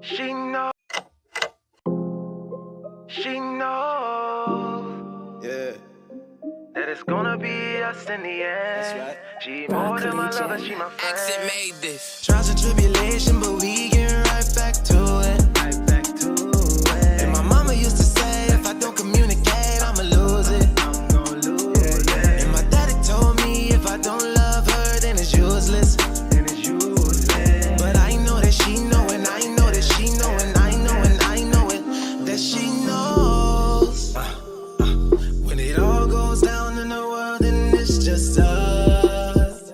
She knows. She knows. Yeah. That it's gonna be us in the end. That's right. She more than my lover, she my friend. Exit made this. Trials and tribulation, but we get right back to it. Right back to it. And my mama used to say, if I don't communicate, I'ma lose it. I'm gonna lose it. And my daddy told me, if I don't love her, then it's useless. Then it's useless. But I know that she know, and I know that she know, and I know, and I know it, that she knows. When it all goes down in the world, then it's just us.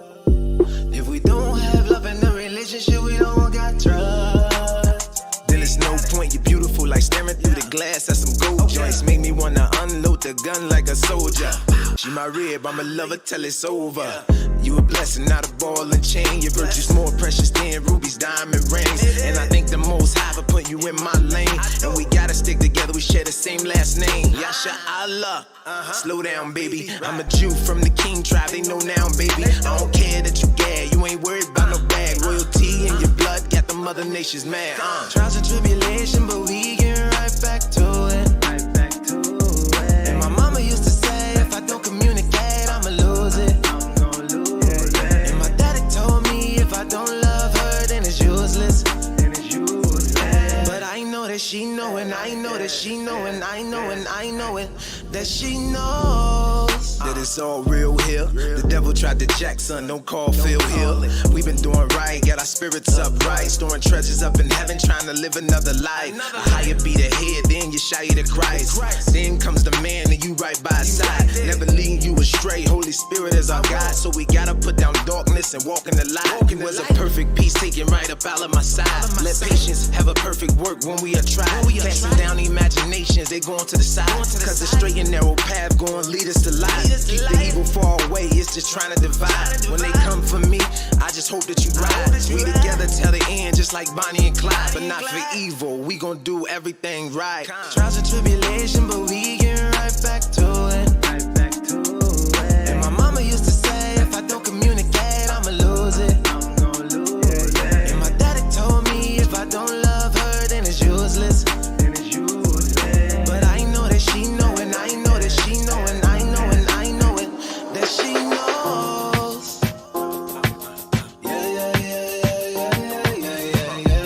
If we don't have love in the relationship, we don't got trust. Then it's no point, you're beautiful, like staring through the glass at some gold joints. Make me wanna unload the gun like a soldier. She my rib, I'ma love her till it's over. You a blessing, not a ball and chain. Your virtue's more precious than rubies, diamond rings. And I think the most high for put you in my lane. And we gotta stick together, we share the same last name. Yasha Allah. Slow down, baby. I'm a Jew from the King tribe, they know now, baby. I don't care that you gag, you ain't worried about no bag. Royalty in your blood, got the mother nations mad. Trials and tribulation, but we get right back to it. Right back to it. And my mama used to say, if I don't communicate, I'ma lose it. I'm gonna lose it. And my daddy told me, if I don't love her, then it's useless. Then it's useless. But I know that she know, and I know that she know, and I know, and I know it, that she knows that it's all real here. The devil tried to jack, son, don't call Phil Hill. We been doing right, got our spirits up right, storing treasures up in heaven, trying to live another life. A higher beat ahead, then you shy to Christ. Then comes the man, and you right by his side. Never leading you astray, Holy Spirit is our God. So we gotta put down darkness and walk in the light. You was a perfect peace taken right up out of my side. Let patience have a perfect work when we are tried. Casting down the imaginations, they going to the side. Cause the straight and narrow path going lead us to life. Keep the evil far away, it's just trying to divide. When they come for me, I just hope that you ride. We together till the end, just like Bonnie and Clyde. But not for evil, we gon' do everything right. Trials and tribulation, but we get right back to it. Right back to it. And my mama used to say, if I don't communicate, I'ma lose it. I'm gonna lose it. And my daddy told me, if I don't love her, then it's useless. Then it's useless. But I know that she know, and I know that she know, and I know, and I know it, that she knows. Yeah, yeah, yeah, yeah, yeah, yeah,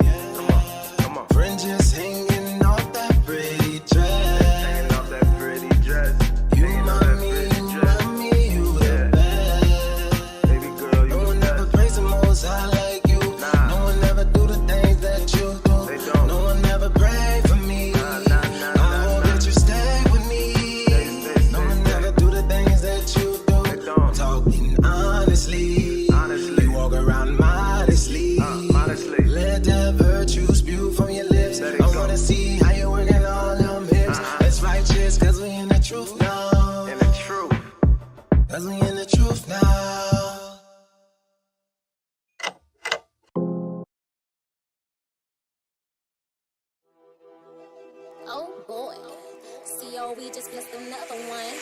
yeah. Come on. Fringes hanging off that pretty dress. Hanging off that pretty dress. You Hanging off my that me, pretty you dress. my me, you the best. Baby girl, you No the one ever best. praise the most high like you. Nah. No one ever do the things that you do. They don't. No one ever pray for me. Nah, nah, I hope that you stay with me. No one ever do the things that you do. They don't. Talking honestly. Honestly. You walk around modestly. Modestly. Let that virtue spew from your lips. Let it I go. wanna see how you working all them hips. It's righteous cause we in the truth now. And the truth. Cause we in the truth now. Oh boy, COE just missed another one.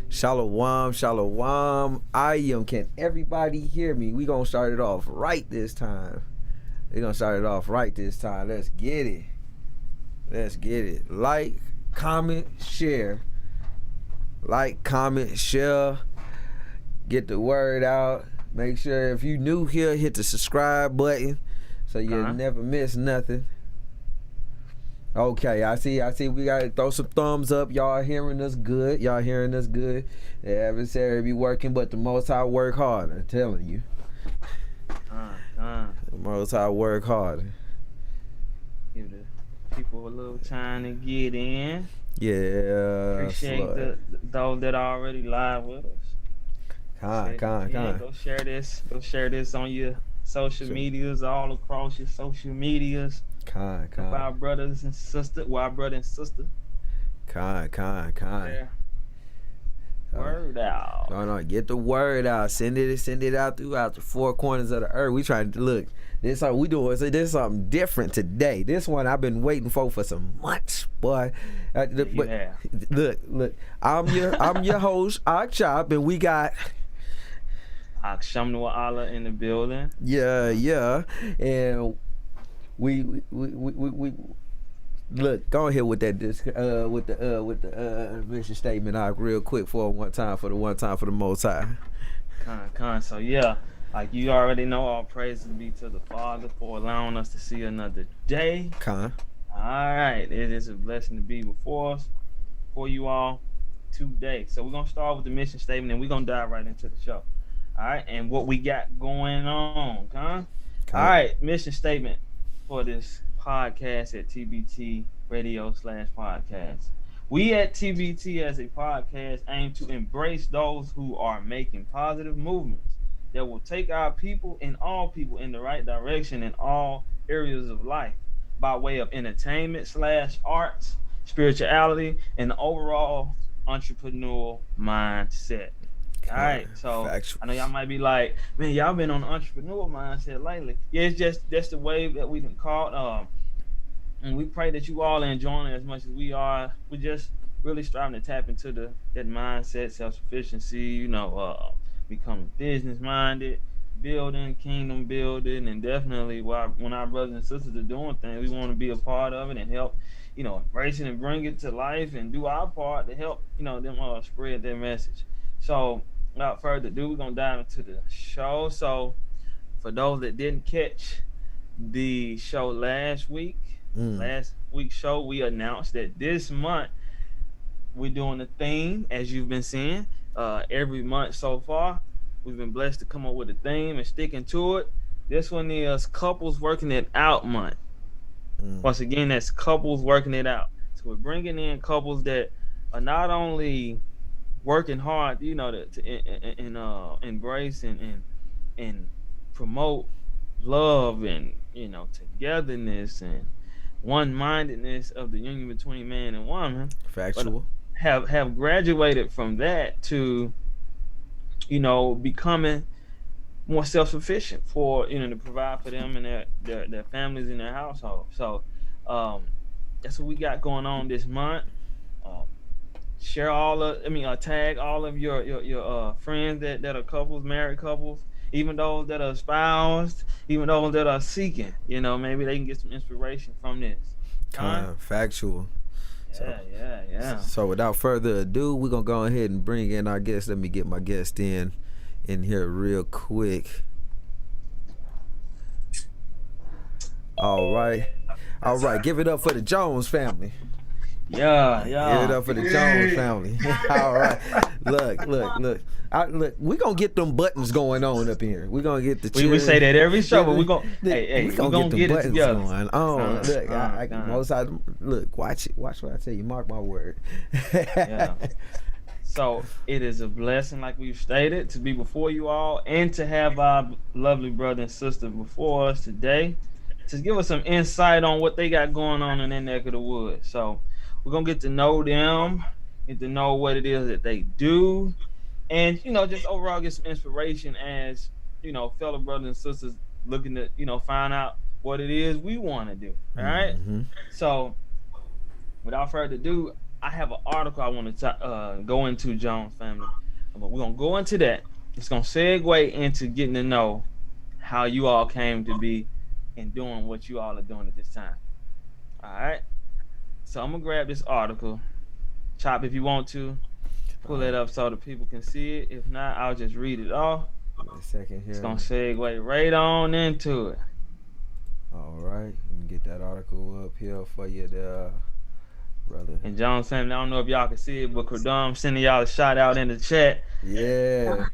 Shalom, shalom. Can everybody hear me? We gonna start it off right this time. Let's get it. Let's get it. Like, comment, share. Like, comment, share. Get the word out. Make sure if you new here, hit the subscribe button so you'll never miss nothing. Okay, I see we gotta throw some thumbs up. Y'all hearing us good. The adversary be working, but the Most High work harder. I'm telling you. The Most High work harder. Give the people a little time to get in. Yeah. Appreciate those that are already live with us. Go share this on your social medias, all across your social medias. Our brothers and sister. Yeah. Word out. No, get the word out. Send it out throughout the four corners of the earth. We trying to look. This how we doing. So this something different today. This one I've been waiting for some months, boy. But look. I'm your host, Akchop, and we got Akshamnu Allah in the building. Yeah, and we look. Go ahead with that with the mission statement real quick for the one time for the Most High. So yeah, like you already know, all praises be to the Father for allowing us to see another day. All right, it is a blessing to be before us, for you all today. So we're gonna start with the mission statement, and we're gonna dive right into the show. All right, and what we got going on, All right, mission statement for this podcast at TBT Radio/podcast. We at TBT as a podcast aim to embrace those who are making positive movements that will take our people and all people in the right direction in all areas of life by way of entertainment/arts, spirituality, and overall entrepreneurial mindset. All right, so Factual. I know y'all might be like, man, y'all been on the entrepreneurial mindset lately. Yeah, it's just that's the wave that we've been caught. And we pray that you all are enjoying it as much as we are. We're just really striving to tap into that mindset, self-sufficiency, becoming business minded, building, kingdom building, and definitely when our brothers and sisters are doing things, we want to be a part of it and help, embrace it and bring it to life and do our part to help, them spread their message. So without further ado, we're gonna dive into the show. So for those that didn't catch the show last week's show, we announced that this month we're doing a theme, as you've been seeing every month so far. We've been blessed to come up with a theme and sticking to it. This one is Couples Working It Out Month. Once again, that's Couples Working It Out. So we're bringing in couples that are not only working hard, to embrace and promote love and togetherness and one-mindedness of the union between man and woman. Factual. Have graduated from that to becoming more self-sufficient for to provide for them and their families and their household. So that's what we got going on this month. Share tag all of your friends that are couples, married couples, even those that are espoused, even those that are seeking. Maybe they can get some inspiration from this. Factual. Yeah. So without further ado, we're gonna go ahead and bring in our guest. Let me get my guest in here real quick. All right. Give it up for the Jones family. Yeah. Give it up for the Jones family. All right. Look. We gonna get them buttons going on up here. We gonna get the. We say that every show, but we gonna get it together. Going on. Look, watch what I tell you. Mark my word. Yeah. So it is a blessing, like we've stated, to be before you all and to have our lovely brother and sister before us today to give us some insight on what they got going on in their neck of the woods. So we're gonna get to know them, get to know what it is that they do, and just overall get some inspiration as fellow brothers and sisters looking to find out what it is we want to do. All right. So without further ado, I have an article I want to go into, Jones family. But we're gonna go into that. It's gonna segue into getting to know how you all came to be and doing what you all are doing at this time. All right. So I'm gonna grab this article. Chop, if you want to, pull it up so the people can see it. If not, I'll just read it off. Wait a second here. It's gonna segue right on into it. All right. Let me get that article up here for you there, brother. And John Sam, I don't know if y'all can see it, but Kurdam sending y'all a shout out in the chat. Yeah.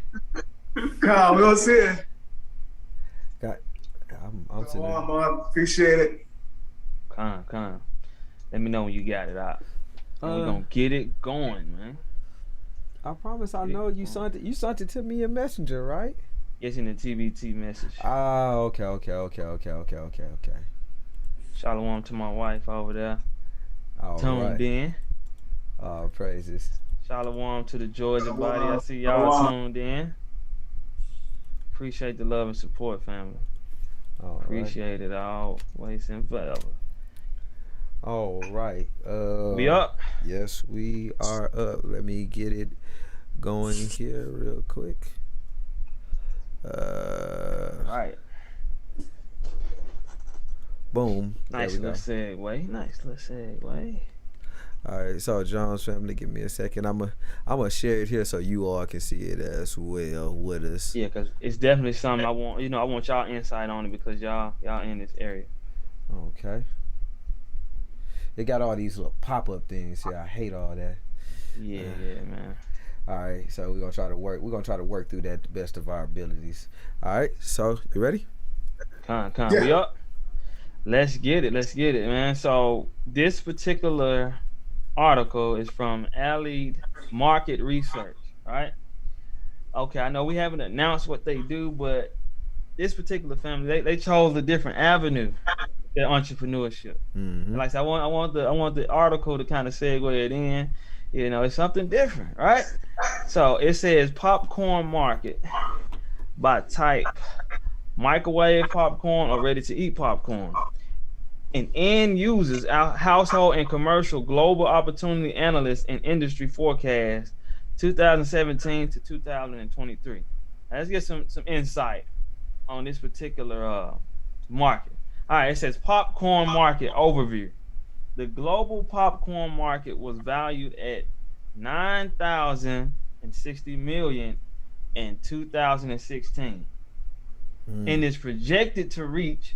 Carl, we gonna see it. I'm sitting there. Appreciate it. Come. Let me know when you got it out. We're gonna get it going, man. I promise I know you sent it to me in Messenger, right? It's in the TBT message. Okay. Shalom to my wife over there. All Tuned right. in. Praises. Shalom to the Georgia body. I see y'all tuned in. Appreciate the love and support, family. Appreciate it always and forever. All right. We up? Yes, we are up. Let me get it going here real quick. Right. Boom. Nice little segue. All right, so John's family, give me a second. I'm gonna share it here so you all can see it as well with us. Yeah, cause it's definitely something I want. I want y'all insight on it because y'all in this area. Okay. They got all these little pop-up things here. I hate all that. Yeah, man. All right, so we're gonna try to work. We're gonna try to work through that to the best of our abilities. All right, so you ready? Come, we up. Let's get it, man. So this particular article is from Allied Market Research, right? Okay, I know we haven't announced what they do, but this particular family, they chose a different avenue, their entrepreneurship. Mm-hmm. Like I want the article to kind of segue it in. It's something different, right? So it says popcorn market by type: microwave popcorn or ready to eat popcorn. And end users, our household and commercial global opportunity analysts and industry forecast 2017 to 2023. Now, let's get some insight on this particular market. All right, it says popcorn market overview. The global popcorn market was valued at $9,060 million in 2016 and is projected to reach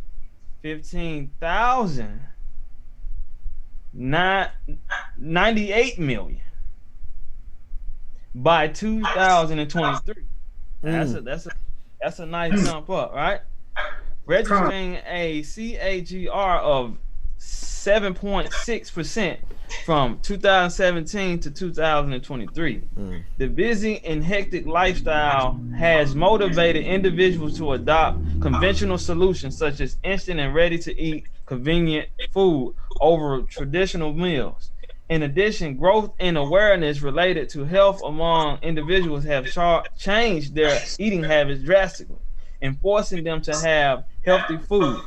15,098 million by 2023. That's a nice jump up, right? Registering a CAGR of 7.6% from 2017 to 2023. The busy and hectic lifestyle has motivated individuals to adopt conventional solutions such as instant and ready-to-eat convenient food over traditional meals. In addition, growth in awareness related to health among individuals have changed their eating habits drastically, enforcing them to have healthy food.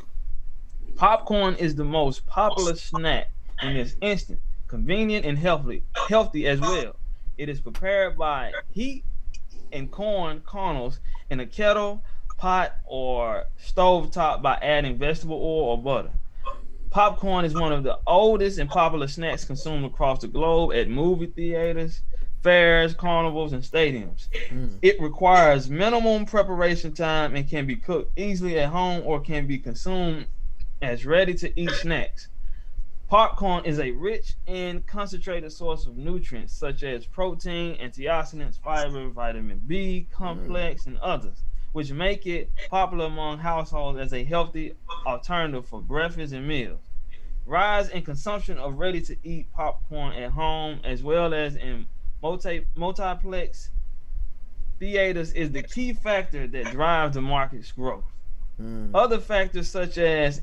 Popcorn is the most popular snack and is instant, convenient, and healthy as well. It is prepared by heat and corn kernels in a kettle, pot, or stove top by adding vegetable oil or butter. Popcorn is one of the oldest and popular snacks consumed across the globe at movie theaters, fairs, carnivals, and stadiums. It requires minimum preparation time and can be cooked easily at home or can be consumed as ready-to-eat snacks. Popcorn is a rich and concentrated source of nutrients such as protein, antioxidants, fiber, vitamin B complex, and others, which make it popular among households as a healthy alternative for breakfast and meals. Rise in consumption of ready-to-eat popcorn at home as well as in multiplex theaters is the key factor that drives the market's growth. Other factors such as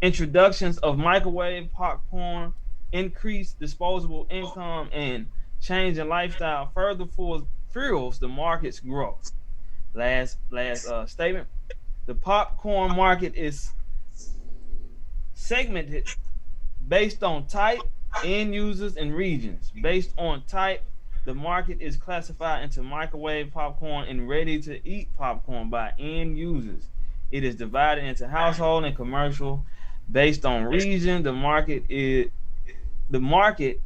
introductions of microwave popcorn, increased disposable income, and change in lifestyle further fuels the market's growth. Last statement. The popcorn market is segmented based on type, end users, and regions. Based on type, the market is classified into microwave popcorn and ready-to-eat popcorn by end users. It is divided into household and commercial. Based on region, the market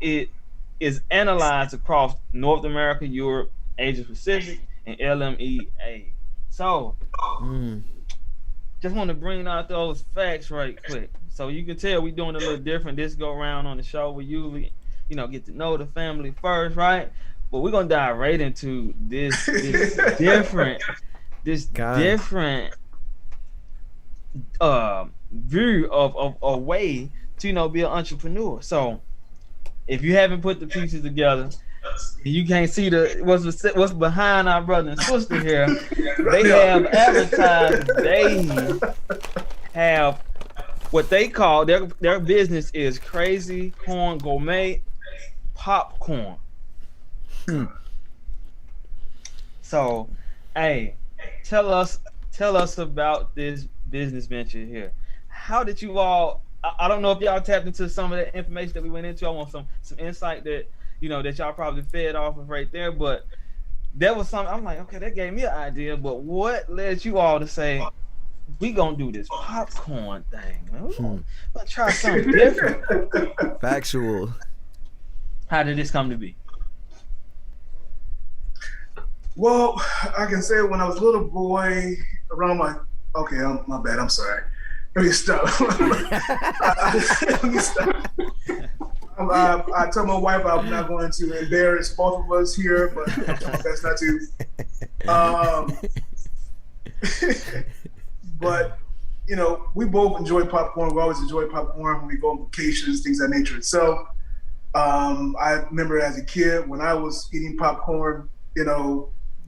is analyzed across North America, Europe, Asia Pacific, and LMEA. So, just want to bring out those facts right quick. So you can tell we're doing a little different this go around on the show. We usually, get to know the family first, right? But we're gonna dive right into this different view of a way to be an entrepreneur. So if you haven't put the pieces together, you can't see what's behind our brother and sister here. They have advertised. They have what they call their business is Crazy Corn Gourmet Popcorn. So, hey, tell us about this business venture here. How did you all? I don't know if y'all tapped into some of the information that we went into. I want some insight that that y'all probably fed off of right there. But there was something I'm like, okay, that gave me an idea. But what led you all to say we gonna do this popcorn thing, man? We're gonna try something different. Factual. How did this come to be? Well, I can say when I was a little boy, around my my bad. I'm sorry. Let me stop. Let me stop. I told my wife I'm not going to embarrass both of us here, but that's not to. But we both enjoy popcorn. We always enjoy popcorn when we go on vacations, things of that nature. So I remember as a kid when I was eating popcorn,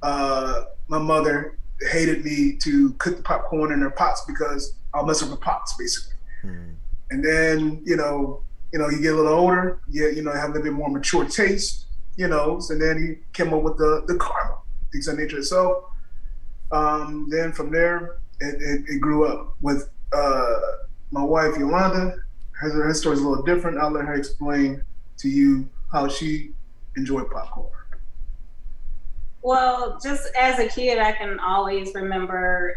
my mother hated me to cook the popcorn in her pots because I'll mess up the pots basically. And then you get a little older, have a little bit more mature taste, so then he came up with the caramel, things of that nature. So then from there it grew up with my wife Yolanda. Her story's a little different. I'll let her explain to you how she enjoyed popcorn. Well, just as a kid, I can always remember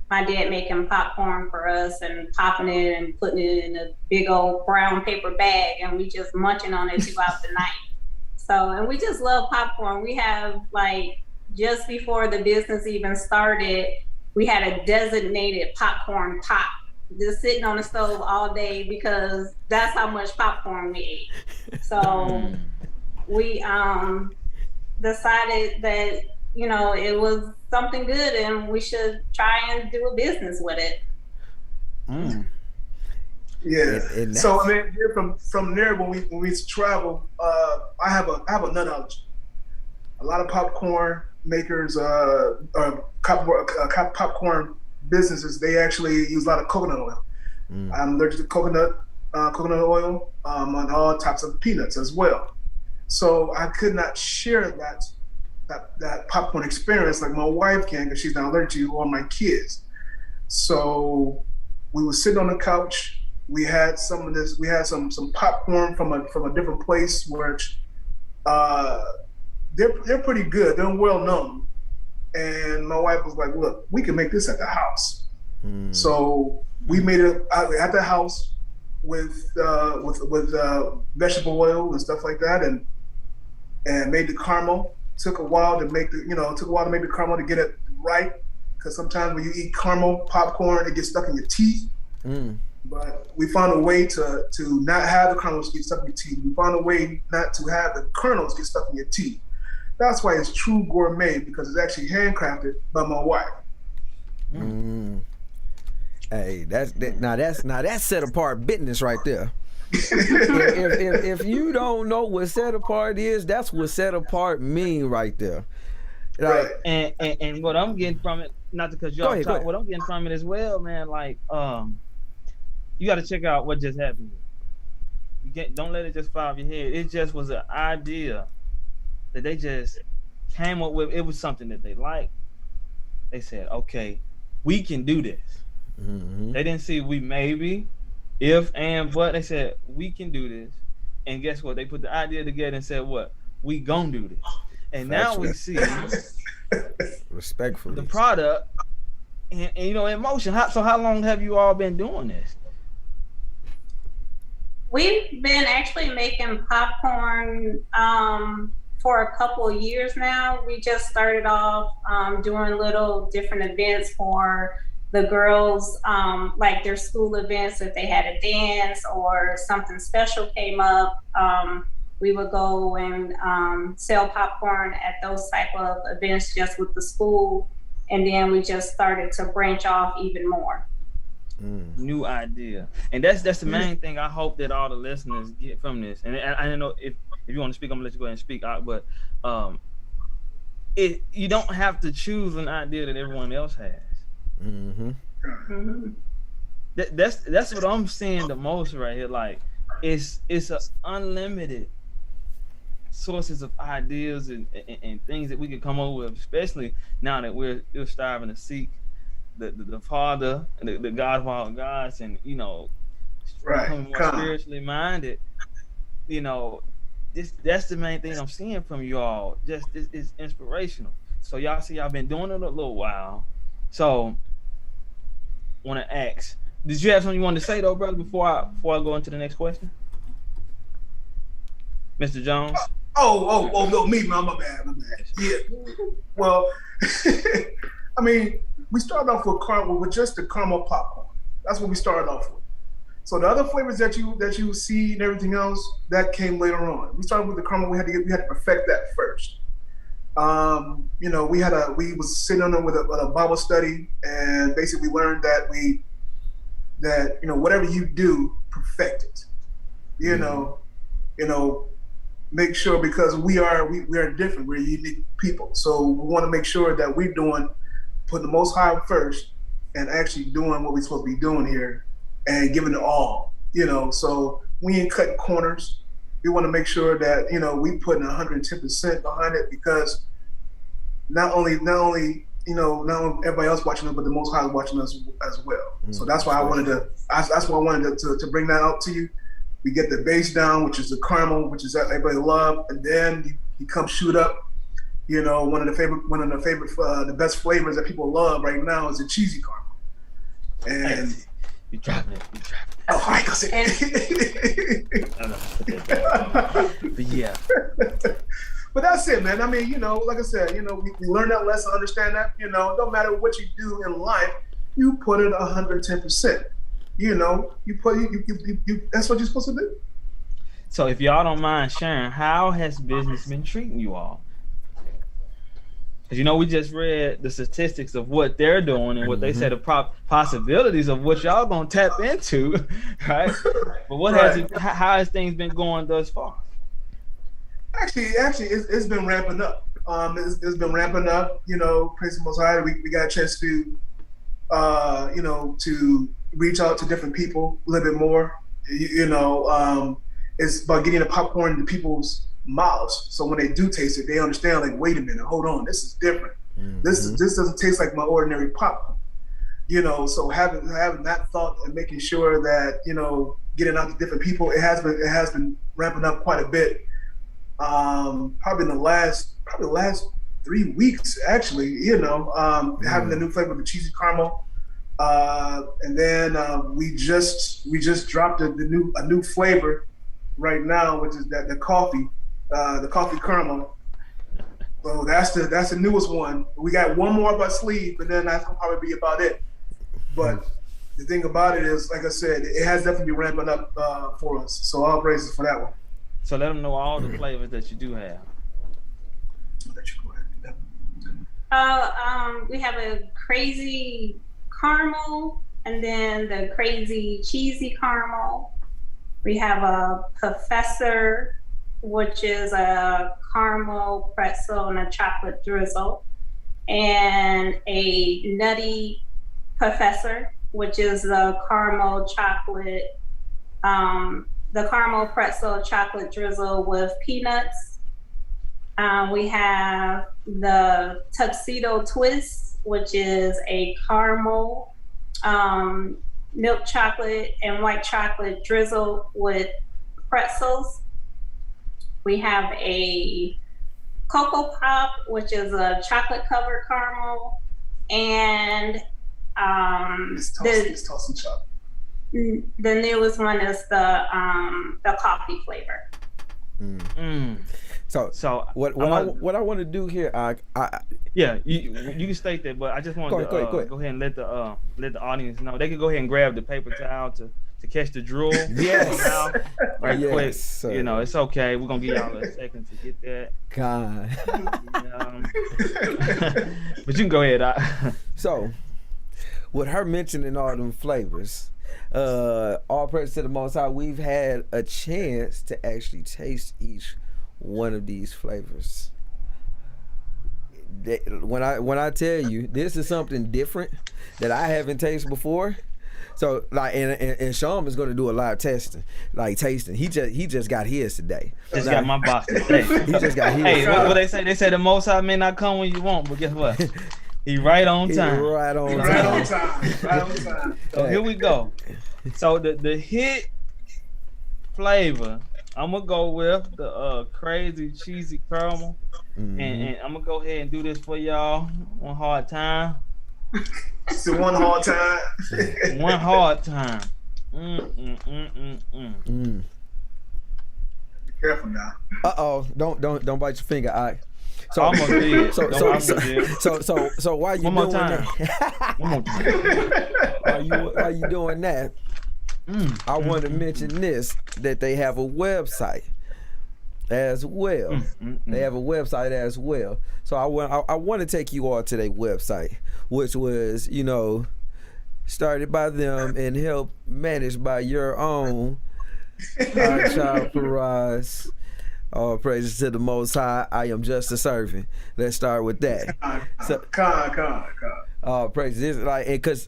my dad making popcorn for us and popping it and putting it in a big old brown paper bag, and we just munching on it throughout the night. So, and we just love popcorn. We have, like, just before the business even started, we had a designated popcorn pot just sitting on the stove all day because that's how much popcorn we ate. So we decided that it was something good and we should try and do a business with it. Yeah. So I mean, from there when we used to travel, I have a nut allergy. A lot of popcorn makers, popcorn businesses, they actually use a lot of coconut oil. I'm allergic to coconut oil on all types of peanuts as well. So I could not share that popcorn experience like my wife can because she's not allergic to, or my kids. So we were sitting on the couch. We had some of this. We had some popcorn from a different place, which they're pretty good. They're well known. And my wife was like, "Look, we can make this at the house." So we made it at the house with vegetable oil and stuff like that, and made the caramel. Took a while to make the caramel to get it right, because sometimes when you eat caramel popcorn, it gets stuck in your teeth. But we found a way to not have the caramels get stuck in your teeth. We found a way not to have the kernels get stuck in your teeth. That's why it's true gourmet, because it's actually handcrafted by my wife. Hey, that's set apart business right there. if you don't know what set apart is, that's what set apart mean right there. Like, and what I'm getting from it, not to cut you off, what I'm getting from it as well, man, like you got to check out what just happened. Don't let it just fly off your head. It just was an idea that they just came up with. It was something that they liked. They said, okay, we can do this. They didn't see we maybe, if and but. They said we can do this, and guess what? They put the idea together and said, what? We gonna do this. And now we see respectfully the product and in motion. So how long have you all been doing this? We've been actually making popcorn for a couple of years now. We just started off doing little different events for the girls, like their school events. If they had a dance or something special came up, we would go and sell popcorn at those type of events just with the school. And then we just started to branch off even more. New idea. And that's the main thing I hope that all the listeners get from this. And I don't know if you want to speak, I'm gonna let you go ahead and speak. But you don't have to choose an idea that everyone else has. That's what I'm seeing the most right here. Like it's an unlimited sources of ideas and things that we can come up with, especially now that we're striving to seek the Father and the God of all gods, and becoming more spiritually minded. That's the main thing I'm seeing from you all. Just it's inspirational. So y'all see, y'all been doing it a little while. So, want to ask, did you have something you wanted to say though, brother? Before I go into the next question, Mr. Jones. No, me, man, my bad. Yeah. Well, I mean, we started off with just the caramel popcorn. That's what we started off with. So the other flavors that you see and everything else, that came later on. We started with the caramel. We had to perfect that first. We was sitting on there with a Bible study, and basically we learned that whatever you do, perfect it. Make sure, because we are different. We're unique people, so we want to make sure that we're putting the Most High first, and actually doing what we're supposed to be doing here, and giving it all. So we ain't cutting corners. We want to make sure that we putting 110% behind it, because not only everybody else watching us, but the Most High is watching us as well. So that's why I wanted to bring that out to you. We get the base down, which is the caramel, which is that everybody love, and then you come shoot up. One of the best flavors that people love right now is the cheesy caramel. And you dropping it. Oh, I can say But yeah. But that's it, man. I mean, like I said, we learn that lesson, understand that. No matter what you do in life, you put it 110%. That's what you're supposed to do. So if y'all don't mind sharing, how has business been treating you all? Because we just read the statistics of what they're doing and what they said the possibilities of what y'all gonna tap into, right? But how has things been going thus far? Actually, it's been ramping up. It's been ramping up. Praise the Most High. We got a chance to, to reach out to different people a little bit more. It's about getting the popcorn into people's mouths, so when they do taste it, they understand. Like, wait a minute, hold on, this is different. This doesn't taste like my ordinary popcorn. So having that thought and making sure that getting out to different people, it has been ramping up quite a bit. Probably the last 3 weeks, actually. Having the new flavor of the cheesy caramel. And then we just dropped a new flavor right now, which is the coffee caramel. So that's the newest one. We got one more up our sleeve, and then that's gonna probably be about it. But the thing about it is, like I said, it has definitely been ramping up for us. So all praises for that one. So let them know all the flavors that you do have. I'll let you go ahead. We have a crazy caramel, and then the crazy cheesy caramel. We have a professor, which is a caramel pretzel and a chocolate drizzle, and a nutty professor, which is the caramel chocolate, the caramel pretzel chocolate drizzle with peanuts. We have the tuxedo twist, which is a caramel, milk chocolate and white chocolate drizzle with pretzels. We have a Cocoa Pop, which is a chocolate covered caramel, and it's tossing chocolate. The newest one is the coffee flavor. So what I want to do here, you can state that, but I just want to go ahead and let the audience know they can go ahead and grab the paper towel to catch the drool. Yes. Right quick. Sir. It's okay. We're gonna give y'all a second to get that. God. But you can go ahead. So, with her mentioning all them flavors, all praise to the Most High, we've had a chance to actually taste each one of these flavors. when I tell you this is something different that I haven't tasted before. So like and Sean is gonna do a live tasting. He just got his today. Just got my box today. He just got his. Hey, what they say? They say the Most High may not come when you want, but guess what? He right on time. Right on time. So here we go. So the hit flavor, I'm gonna go with the crazy cheesy caramel, and I'm gonna go ahead and do this for y'all one hard time. So one hard time. One hard time. Be careful now. Don't bite your finger. So almost did. So while you one more doing time. that, One more time. while you doing that, I want to mention this, that they have a website as well. They have a website as well. So I want to take you all to their website, which was, started by them and helped managed by your own child Faraz. All praises to the Most High. I am just a servant. Let's start with that. Praises.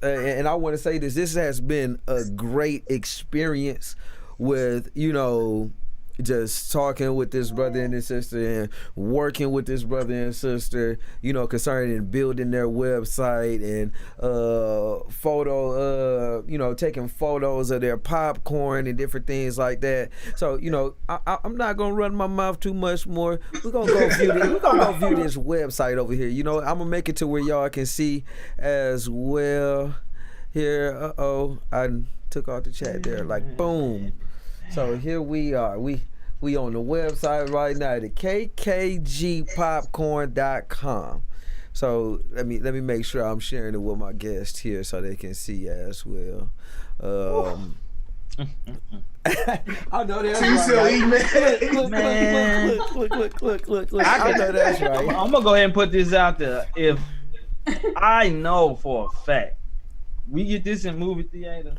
And I want to say this. This has been a great experience with, just talking with this brother and this sister and working with this brother and sister, concerning building their website and taking photos of their popcorn and different things like that. So, I'm not gonna run my mouth too much more. We're gonna go view this website over here. I'm gonna make it to where y'all can see as well. Here, I took off the chat there, like boom. So here we are. We on the website right now, the kkgpopcorn.com. So let me make sure I'm sharing it with my guests here so they can see as well. I know that's right. Look. I know that's right. I'm gonna go ahead and put this out there. If I know for a fact we get this in movie theater,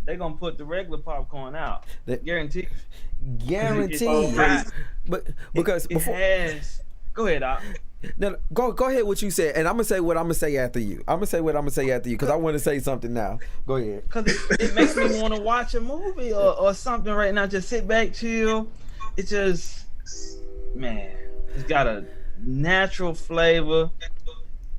they're gonna put the regular popcorn out. Guaranteed. But because it has. Go ahead, Doc. No, go ahead what you said, and I'm gonna say what I'm gonna say after you. Because I want to say something now. Go ahead. Because it makes me want to watch a movie or something right now. Just sit back, chill. It just, man, it's got a natural flavor.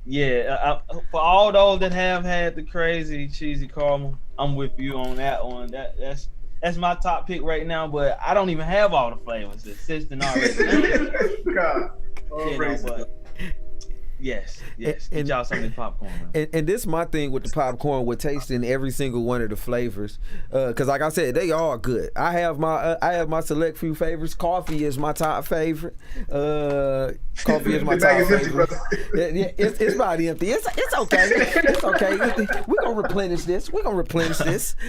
Yeah, for all those that have had the crazy cheesy caramel, I'm with you on that one. That's my top pick right now. But I don't even have all the flavors. The system already. God. But yes. Get y'all some of this popcorn. And this is my thing with the popcorn, with tasting every single one of the flavors, because like I said, they are good. I have my select few favorites. Coffee is my top favorite. Coffee is my top favorite. It's about empty. It's okay. It's okay. We're gonna replenish this.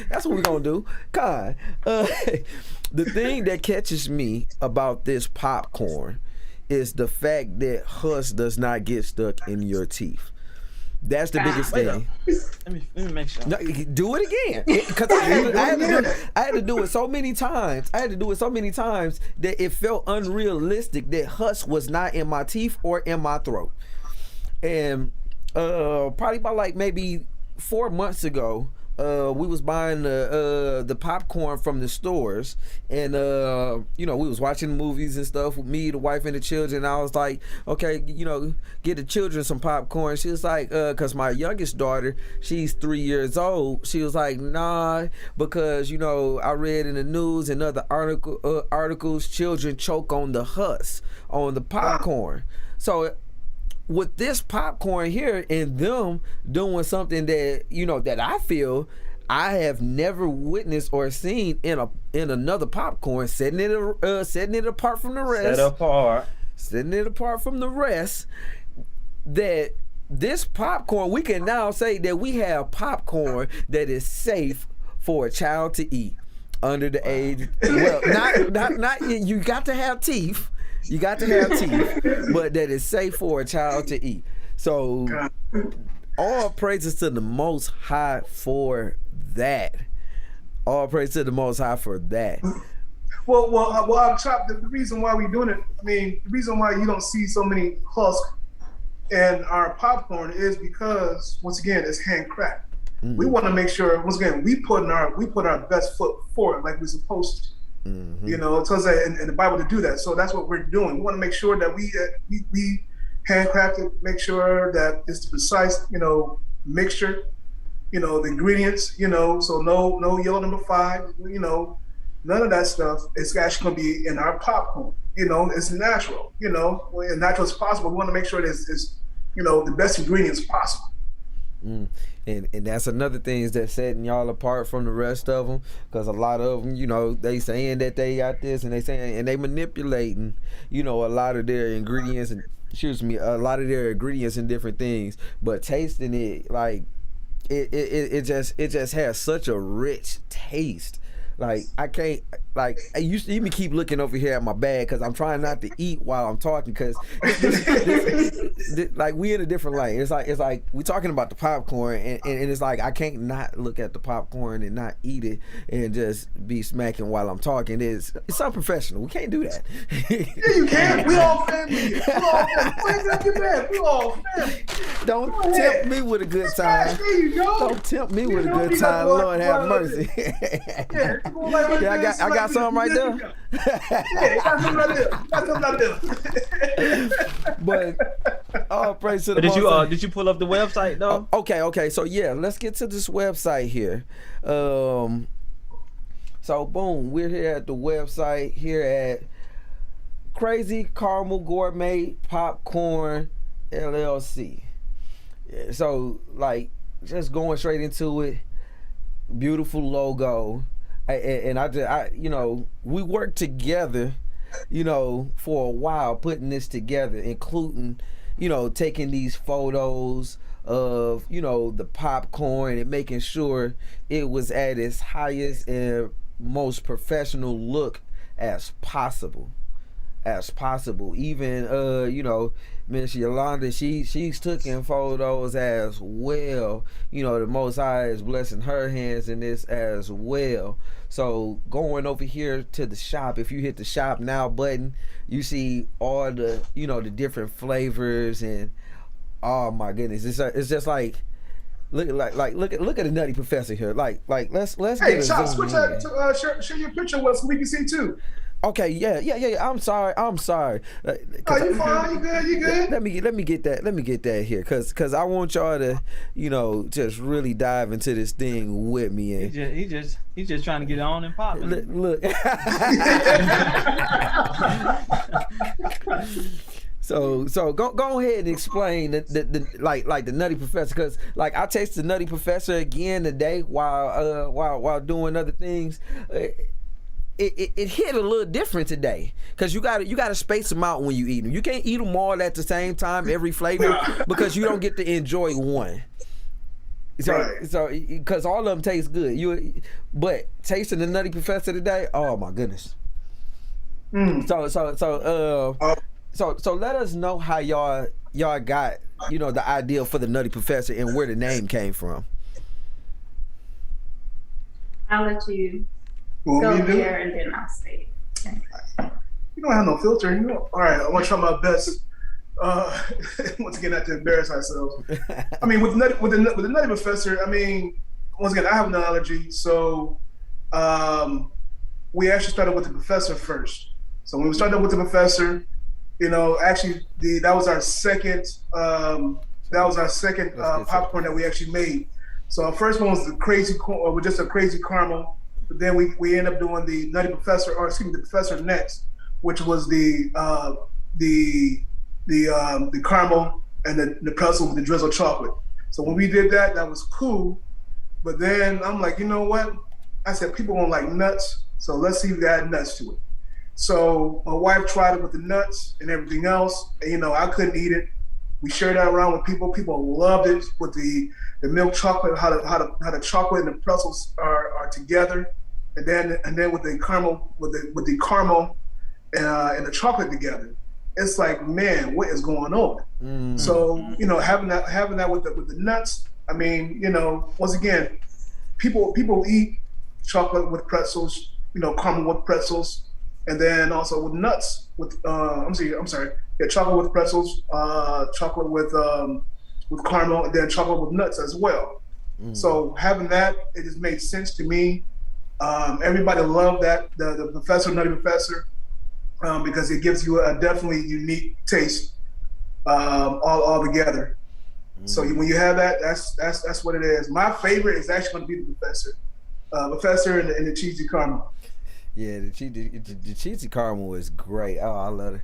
That's what we're gonna do. God, the thing that catches me about this popcorn is the fact that husk does not get stuck in your teeth. That's the biggest thing. Let me make sure. No, do it again. Because I had to do it so many times. That it felt unrealistic that husk was not in my teeth or in my throat. And probably about like maybe 4 months ago, we was buying the popcorn from the stores, and we was watching movies and stuff with me, the wife, and the children. I was like, okay, get the children some popcorn. She was like, cause my youngest daughter, she's 3 years old. She was like, nah, because I read in the news and other articles, children choke on the husk on the popcorn. So with this popcorn here and them doing something that that I feel I have never witnessed or seen in another popcorn, setting it apart from the rest. Setting it apart from the rest. That this popcorn, we can now say that we have popcorn that is safe for a child to eat under the age. Well, not you got to have teeth. But that is safe for a child to eat. So all praises to the Most High for that. Well, Chop, the reason why we're doing it, the reason why you don't see so many husk in our popcorn is because, once again, it's handcrafted. We want to make sure, once again, we put our best foot forward like we're supposed to. You know, it tells that in the Bible to do that. So that's what we're doing. We want to make sure that we handcraft it, make sure that it's the precise, you know, mixture, you know, the ingredients, you know, so no yellow number 5, you know, none of that stuff. It's actually going to be in our popcorn. You know, it's natural, you know, as natural as possible. We want to make sure that it's you know, the best ingredients possible. And that's another thing that's setting y'all apart from the rest of them, because a lot of them, you know, they saying that they got this and they saying, and they manipulating, you know, a lot of their ingredients and a lot of their ingredients and different things, but tasting it, like it just has such a rich taste. Like I can't, like you even keep looking over here at my bag because I'm trying not to eat while I'm talking, because like we in a different lane. It's like we talking about the popcorn and it's like I can't not look at the popcorn and not eat it and just be smacking while I'm talking. It's unprofessional. We can't do that. Yeah, you can. We all family. We all family. Don't tempt me with a good time. There you go. Don't tempt me with a good time. Lord have mercy. Yeah, I got something right there. Yeah, got something right there. But all praise to the Most High. Did you pull up the website though? Okay. So yeah, let's get to this website here. So boom, we're here at the website here at Crazy Caramel Gourmet Popcorn LLC. So like, just going straight into it. Beautiful logo. And I, you know, we worked together, you know, for a while putting this together, including, you know, taking these photos of, you know, the popcorn and making sure it was at its highest and most professional look as possible. Even you know, Miss Yolanda, she's taking photos as well. You know, the Most High is blessing her hands in this as well. So going over here to the shop, if you hit the shop now button, you see all the, you know, the different flavors, and oh my goodness, it's just like look at the Nutty Professor here. Like let's Hey, get a Chop, zoom switch in. that to share your picture with us so we can see too. Okay, yeah. I'm sorry. Oh, you fine? You good? Let me get that here, cause I want y'all to, you know, just really dive into this thing with me. And He's just trying to get on and pop. look. So go ahead and explain the like the Nutty Professor, because like I tasted the Nutty Professor again today while doing other things. It hit a little different today, because you gotta space them out when you eat them. You can't eat them all at the same time, every flavor, because you don't get to enjoy one. So because all of them taste good. But tasting the Nutty Professor today, oh my goodness. So let us know how y'all got, you know, the idea for the Nutty Professor and where the name came from. I'll let you go there and then I'll say it. You don't have no filter, you know. All right, I want to try my best. Once again, not to embarrass ourselves. I mean, with the Nutty Professor, I mean, once again, I have no allergy, so we actually started with the Professor first. So when we started with the Professor, you know, actually that was our second popcorn that we actually made. So our first one was the with just a crazy caramel. But then we ended up doing the Nutty Professor, or excuse me, the Professor next, which was the caramel and the pretzel with the drizzled chocolate. So when we did that, that was cool. But then I'm like, you know what? I said people won't like nuts, so let's see if we add nuts to it. So my wife tried it with the nuts and everything else, and you know, I couldn't eat it. We shared that around with people. People loved it with the milk chocolate, how the chocolate and the pretzels are together, and then with the caramel with the caramel and the chocolate together. It's like, man, what is going on? So you know, having that with the nuts. I mean, you know, once again, people eat chocolate with pretzels, you know, caramel with pretzels. and then also with nuts. With I'm sorry, yeah, chocolate with pretzels, chocolate with caramel, and then chocolate with nuts as well. So having that, it just made sense to me. Everybody loved that the professor, Nutty Professor, because it gives you a definitely unique taste all together. So when you have that, that's what it is. My favorite is actually going to be the professor and the cheesy caramel. Yeah, the cheesy caramel is great. Oh, I love it.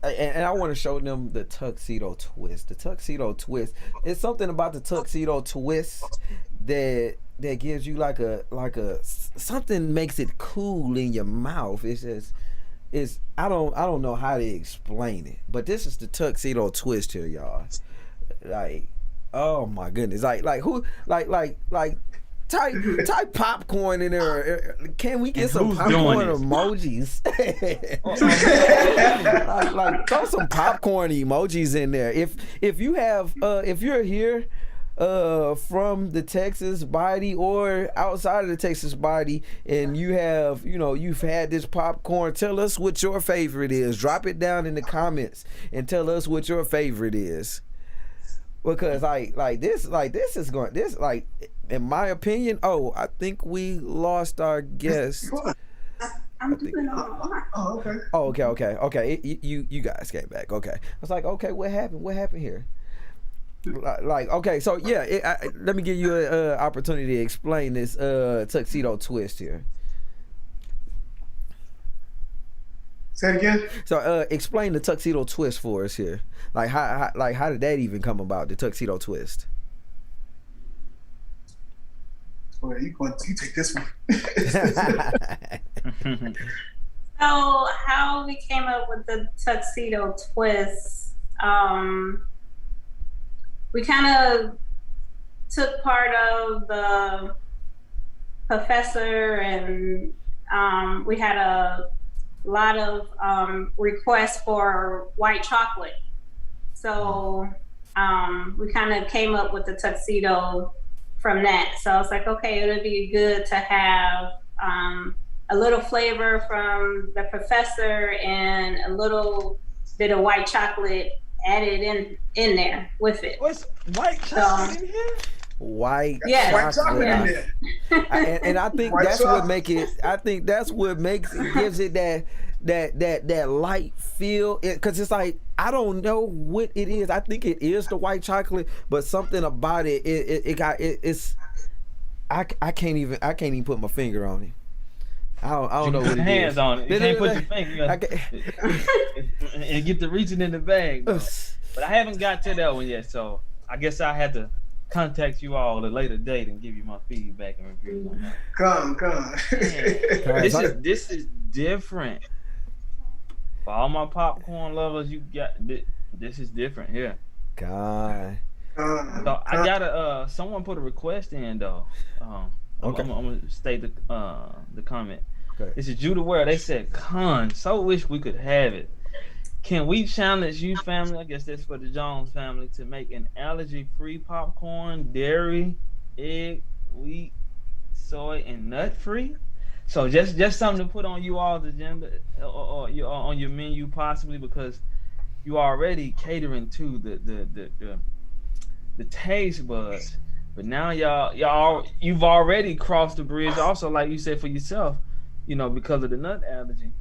And I want to show them the tuxedo twist. The tuxedo twist. It's something about the tuxedo twist that gives you like a something, makes it cool in your mouth. I don't know how to explain it, but this is the tuxedo twist here, y'all. Like, oh my goodness, like who like type popcorn in there. Can we get some popcorn emojis? like throw some popcorn emojis in there. If you have if you're here from the Texas body or outside of the Texas body, and you have, you've had this popcorn, tell us what your favorite is. Drop it down in the comments and tell us what your favorite is. Because this is going, in my opinion, I think we lost our guest. I'm doing all right. Oh, okay. Okay. You guys came back. Okay. I was like, okay, what happened here? Okay, so yeah, let me give you an opportunity to explain this tuxedo twist here. Say it again. So explain the tuxedo twist for us here. Like how did that even come about? The tuxedo twist. Well, you take this one. So how we came up with the tuxedo twist? We kind of took part of the professor, and we had a lot of requests for white chocolate. So we kind of came up with the tuxedo from that. So I was like, okay, it would be good to have a little flavor from the professor and a little bit of white chocolate added in there with it. What's white chocolate in here? White chocolate in there. And I think White that's chocolate. what make it. I think that's what makes it, gives it that light feel. Because it's like, I don't know what it is. I think it is the white chocolate, but something about it. It's. I can't even put my finger on it. I don't know what it is. Hands on it. You can't put your finger and get the reaching in the bag. But I haven't got to that one yet, so I guess I had to contact you all at a later date and give you my feedback and reviews on that. Come. This is different. For all my popcorn lovers, you got this is different here. God. So I gotta someone put a request in though. Okay. I'm gonna state the comment. Okay. This is Judah Ware. They said, "Con, so wish we could have it. Can we challenge you, family? I guess that's for the Jones family, to make an allergy-free popcorn, dairy, egg, wheat, soy, and nut-free? So just something to put on you all's agenda or on your menu, possibly, because you already catering to the taste buds. But now you've already crossed the bridge. Also, like you said for yourself, because of the nut allergy,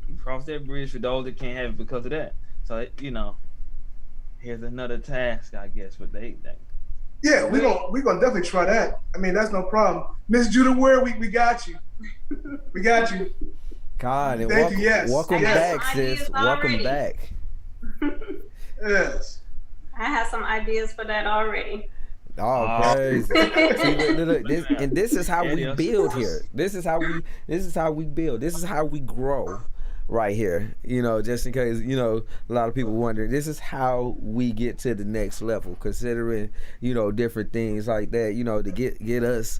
you cross that bridge for those that can't have it because of that. So here's another task, I guess, for they. Yeah, we're gonna definitely try that. I mean, that's no problem. Miss Judah Ware, we got you. We got you. God, and Thank you, yes. welcome Yes. back, sis. Welcome back. Yes. I have some ideas for that already. Oh, crazy. See, look, this is how we build here. This is how we build. This is how we grow right here. Just in case, a lot of people wonder, this is how we get to the next level, considering, different things like that, to get us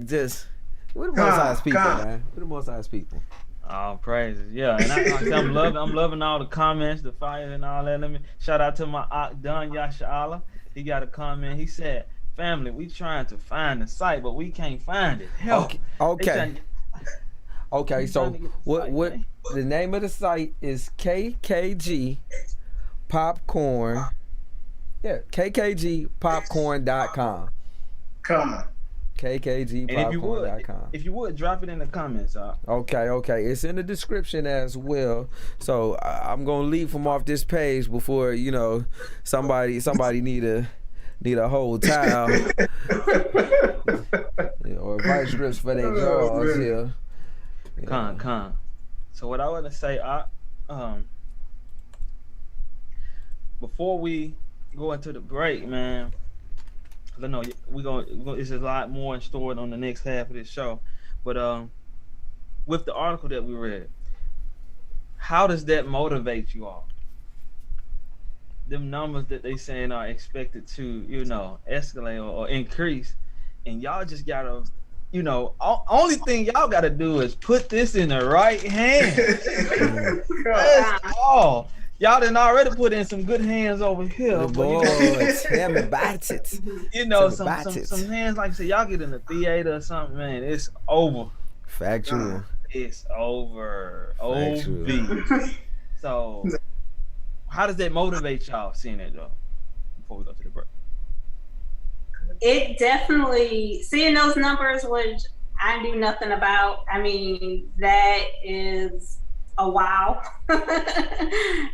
just, we're the most size people, man. We're the most size people. Oh, praises. Yeah, and I'm loving all the comments, the fire and all that. Let me shout out to my Don Yashala. He got a comment. He said, "Family, we trying to find the site, but we can't find it. Help." Okay. Okay, so Trying to get the what site, what man. the name of the site is KKG Popcorn. Yeah, kkgpopcorn.com. Con. And kkgpopcorn.com. if you would drop it in the comments, Okay. It's in the description as well. So I'm gonna leave from off this page before somebody need a whole towel or vice grips for their jaws here. Con. So what I want to say, before we go into the break, man, I know it's a lot more in store on the next half of this show, but with the article that we read, how does that motivate you all? Them numbers that they saying are expected to, escalate or increase, and y'all just gotta, only thing y'all gotta do is put this in the right hand. That's all. Y'all done already put in some good hands over here. Boy, tell me about it. Some hands, like I said, y'all get in the theater or something, man, it's over. Factual. It's over. Factual. So, how does that motivate y'all seeing it, though, before we go to the break? It definitely, seeing those numbers, which I knew nothing about, I mean, that is a wow.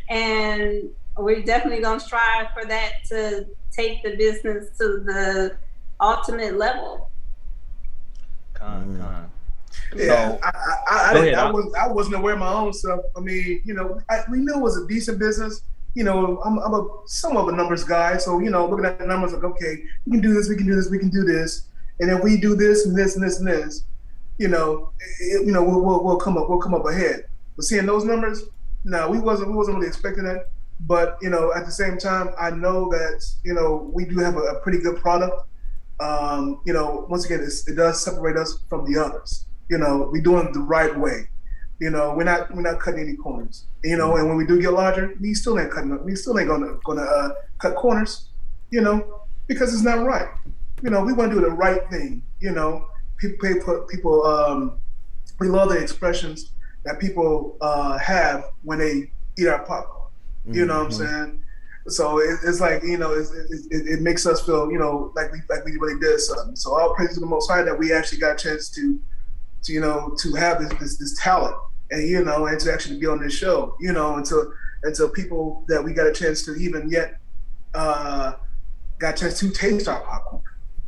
And we're definitely going to strive for that to take the business to the ultimate level. Con. Yeah, So, I wasn't aware of my own stuff. I mean, we knew it was a decent business. I'm somewhat of a numbers guy, so looking at the numbers, like, okay, we can do this, we can do this, we can do this, and if we do this and this and this and this, we'll come up ahead. But seeing those numbers, no, we wasn't really expecting that. But at the same time, I know that we do have a pretty good product. Once again, it does separate us from the others. We're doing it the right way. We're not cutting any corners. And when we do get larger, we still ain't cutting up. We still ain't gonna cut corners. Because it's not right. We want to do the right thing. People. We love the expressions that people have when they eat our popcorn. You know what I'm saying? So it's like it makes us feel like we really did something. So all praise to the Most High that we actually got a chance to have this talent and and to actually be on this show. Until people that we got a chance to even yet got a chance to taste our popcorn.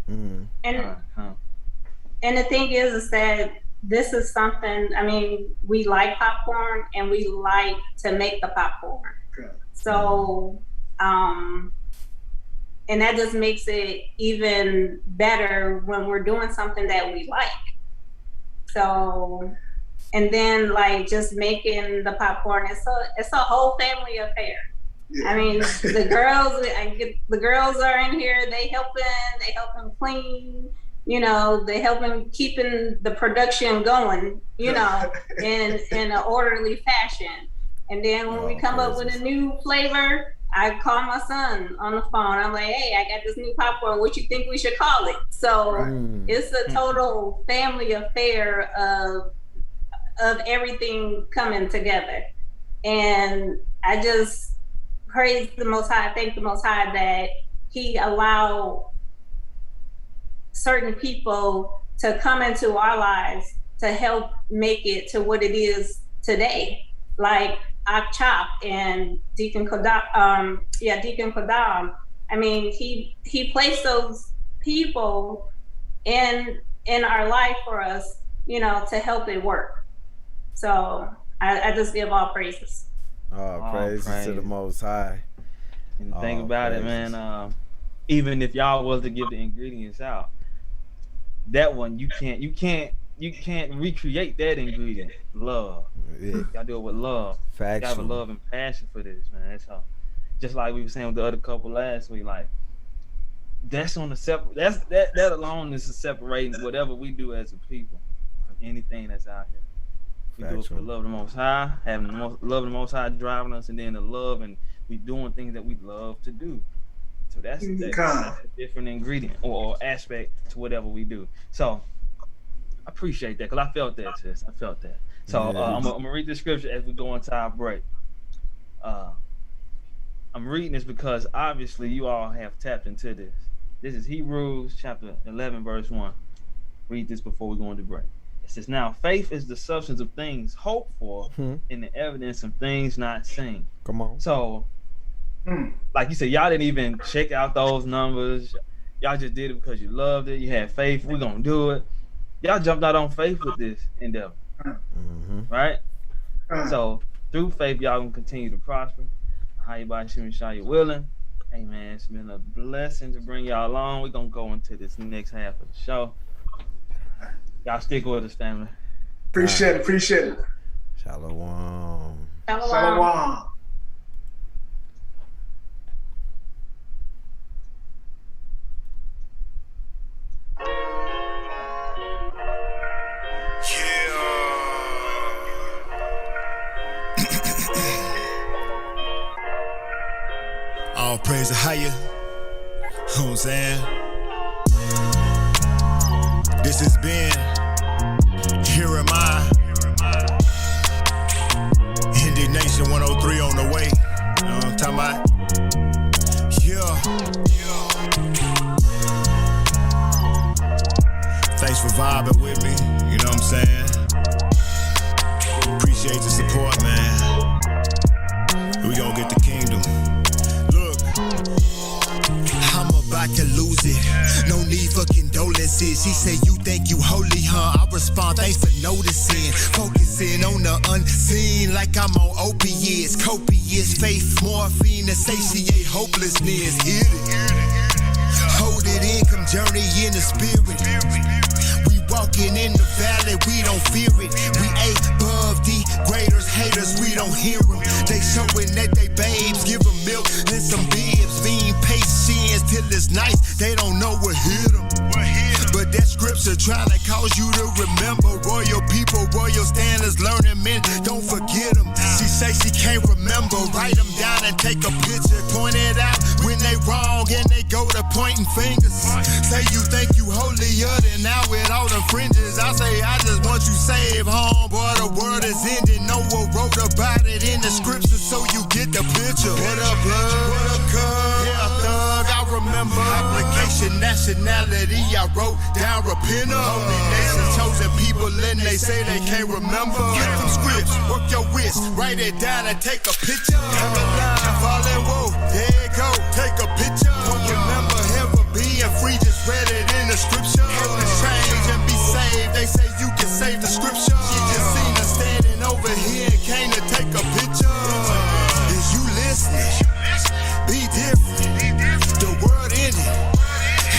And the thing is that this is something, I mean, we like popcorn and we like to make the popcorn. Okay. So, and that just makes it even better when we're doing something that we like. So, and then like just making the popcorn, it's a whole family affair. Yeah. I mean, the girls are in here, they helping clean. They help him keeping the production going, in an orderly fashion. And then when we come up with a new flavor, I call my son on the phone. I'm like, hey, I got this new popcorn. What you think we should call it? So it's a total family affair of everything coming together. And I just praise the Most High, thank the Most High that He allowed certain people to come into our lives to help make it to what it is today, like Chop and Deacon Kodam. Deacon Kodam. I mean, he placed those people in our life for us, to help it work. So I just give all praises. All praises to the Most High. And think about it, man. Even if y'all was to give the ingredients out, that one you can't recreate that ingredient. Love. Yeah. Y'all do it with love. Factual. Y'all have a love and passion for this, man. That's all. Just like we were saying with the other couple last week, like that's on the that alone is separating whatever we do as a people from anything that's out here. We do it for the love of the Most High, having the love of the Most High driving us, and then the love, and we doing things that we love to do. So that's a different ingredient or aspect to whatever we do. So appreciate that because I felt that, sis. I felt that. So I'm gonna read the scripture as we go into our break. I'm reading this because obviously you all have tapped into this. This is Hebrews chapter 11, verse 1. Read this before we go into break. It says, now faith is the substance of things hoped for and the evidence of things not seen. Come on. So, like you said, y'all didn't even check out those numbers. Y'all just did it because you loved it. You had faith. We're going to do it. Y'all jumped out on faith with this endeavor. Right? So, through faith, y'all going to continue to prosper. How you by you're willing. Hey, man, it's been a blessing to bring y'all along. We're going to go into this next half of the show. Y'all stick with us, family. Appreciate it. Shalom. Shalom. All praise to higher. You know what I'm saying? This has been Here Am I. Indignation 103 on the way. You know what I'm talking about? Yeah. Thanks for vibing with me. You know what I'm saying? Appreciate the support, man. We gonna get the kingdom. I'm about to lose it. No need for condolences. He say you think you holy, huh? I respond, thanks for noticing. Focusing on the unseen like I'm on opiates. Copious faith, morphine to satiate hopelessness. Hit it. Hold it in, come journey in the spirit. We walking in the valley, we don't fear it. We above degraders, haters, we don't hear them. They showing that they babes, give them milk and some bibs. Being patience till it's nice, they don't know what hit them. But that scripture trying to cause you to remember. Royal people, royal standards, learning men, don't forget them. She say she can't remember, write them down and take a picture. Point it out when they wrong and they go to pointing fingers. Say you think you holier than now with all the fringes. I say I just want you saved, homeboy, the word is ending. No one wrote about it in the scripture, so you get the picture. What up, blood? What up, cuz? Yeah, thug, I remember. Application, nationality, I wrote down repenter. Holy nation, chosen people, and they say they can't remember. Get them scripts, work your wrist, write it down and take a picture. Ever line, falling, whoa, there you go, take a picture. Don't remember ever being free, just read it in the scripture. Ever change and be saved, they say you can save the scripture. You just seen us standing over here and came to take a picture. Is you listening? Be different, the word in it.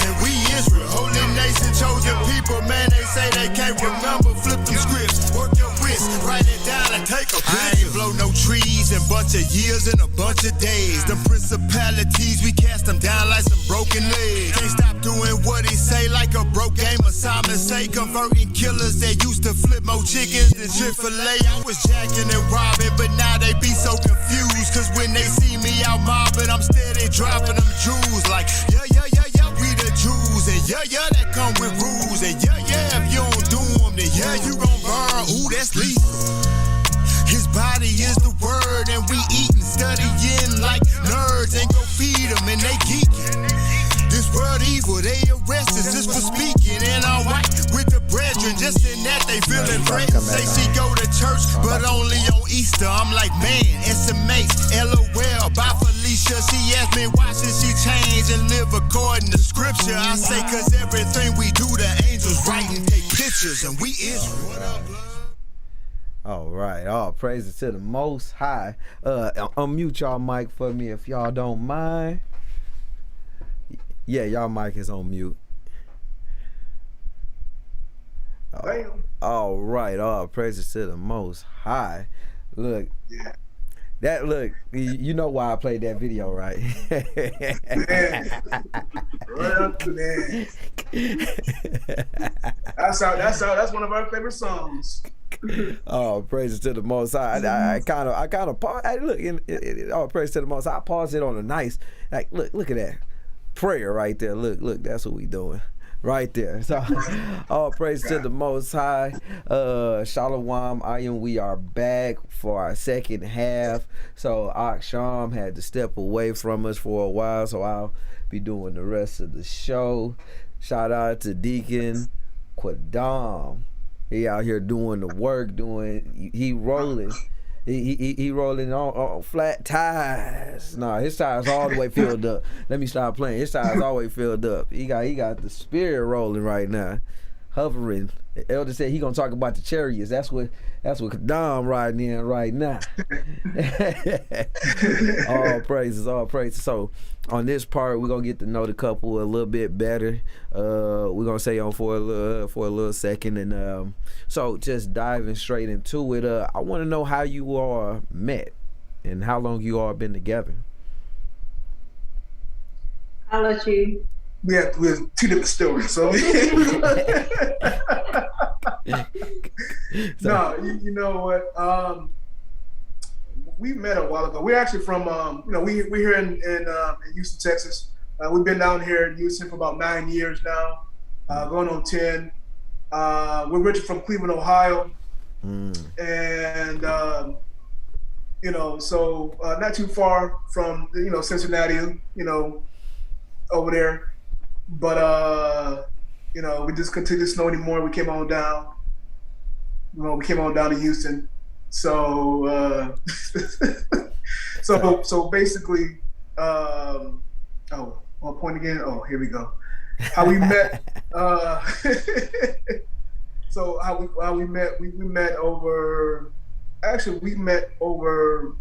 And we Israel, holy nation, chosen people, man, they say they can't remember. Flip them scripts, work your wrist, write it down and take a picture. I ain't blow no trees in bunch of years and a bunch of days. The principalities, we cast them down like some broken legs. Can't stop doing what he say like a broke game of Simon say. Converting killers that used to flip more chickens than Chick-fil-A. I was jacking and robbing, but now they be so confused. Cause when they see me out mobbing, I'm steady dropping them jewels like, yeah, we the Jews. And yeah, that come with rules. And yeah, if you don't do them, then yeah, you gon' burn. Ooh, that's lethal. His body is the word, and we eatin', studying like nerds. And go feed them, and they geeking. This world evil, they arrest us just for speaking. And I'm white with the brethren, just in that they feeling praise. Say she go to church, but only on Easter. I'm like, man, SMH, LOL, bye Felicia. She asked me why should she change and live according to scripture. I say cause everything we do, the angels write and take pictures. And we Israel. What up, blood? All right, all praises to the Most High. Unmute y'all mic for me if y'all don't mind. Yeah, y'all mic is on mute. All right, all praises to the Most High. Look, you know why I played that video, right? Man. That's one of our favorite songs. Oh, praises to the Most High. I kind of pause. Look, all praise to the Most High. I pause it on a nice, like, look at that prayer right there. Look, that's what we doing. Right there. So all praise to the Most High. Shalom, we are back for our second half. So Aksham had to step away from us for a while, so I'll be doing the rest of the show. Shout out to Deacon Quadam. He out here doing the work, he rolling. He rolling on flat tires. Nah, his tires all the way filled up. Let me stop playing. His tires all the way filled up. He got the spirit rolling right now, hovering. The elder said he gonna talk about the chariots. That's what Dom riding in right now. All praises, all praises. So on this part, we're gonna get to know the couple a little bit better. We're gonna stay on for a little second, and so just diving straight into it. I want to know how you all met and how long you all been together. I'll let you. We have two different stories. So no, you know what? We met a while ago. We're actually from we're here in Houston, Texas. We've been down here in Houston for about 9 years now, going on 10. We're originally from Cleveland, Ohio, and so not too far from Cincinnati, over there. But we just continued to snow anymore. We came on down. We came on down to Houston. So so basically, one point again. Oh, here we go. How we met. So how we met? We met over. Actually, we met over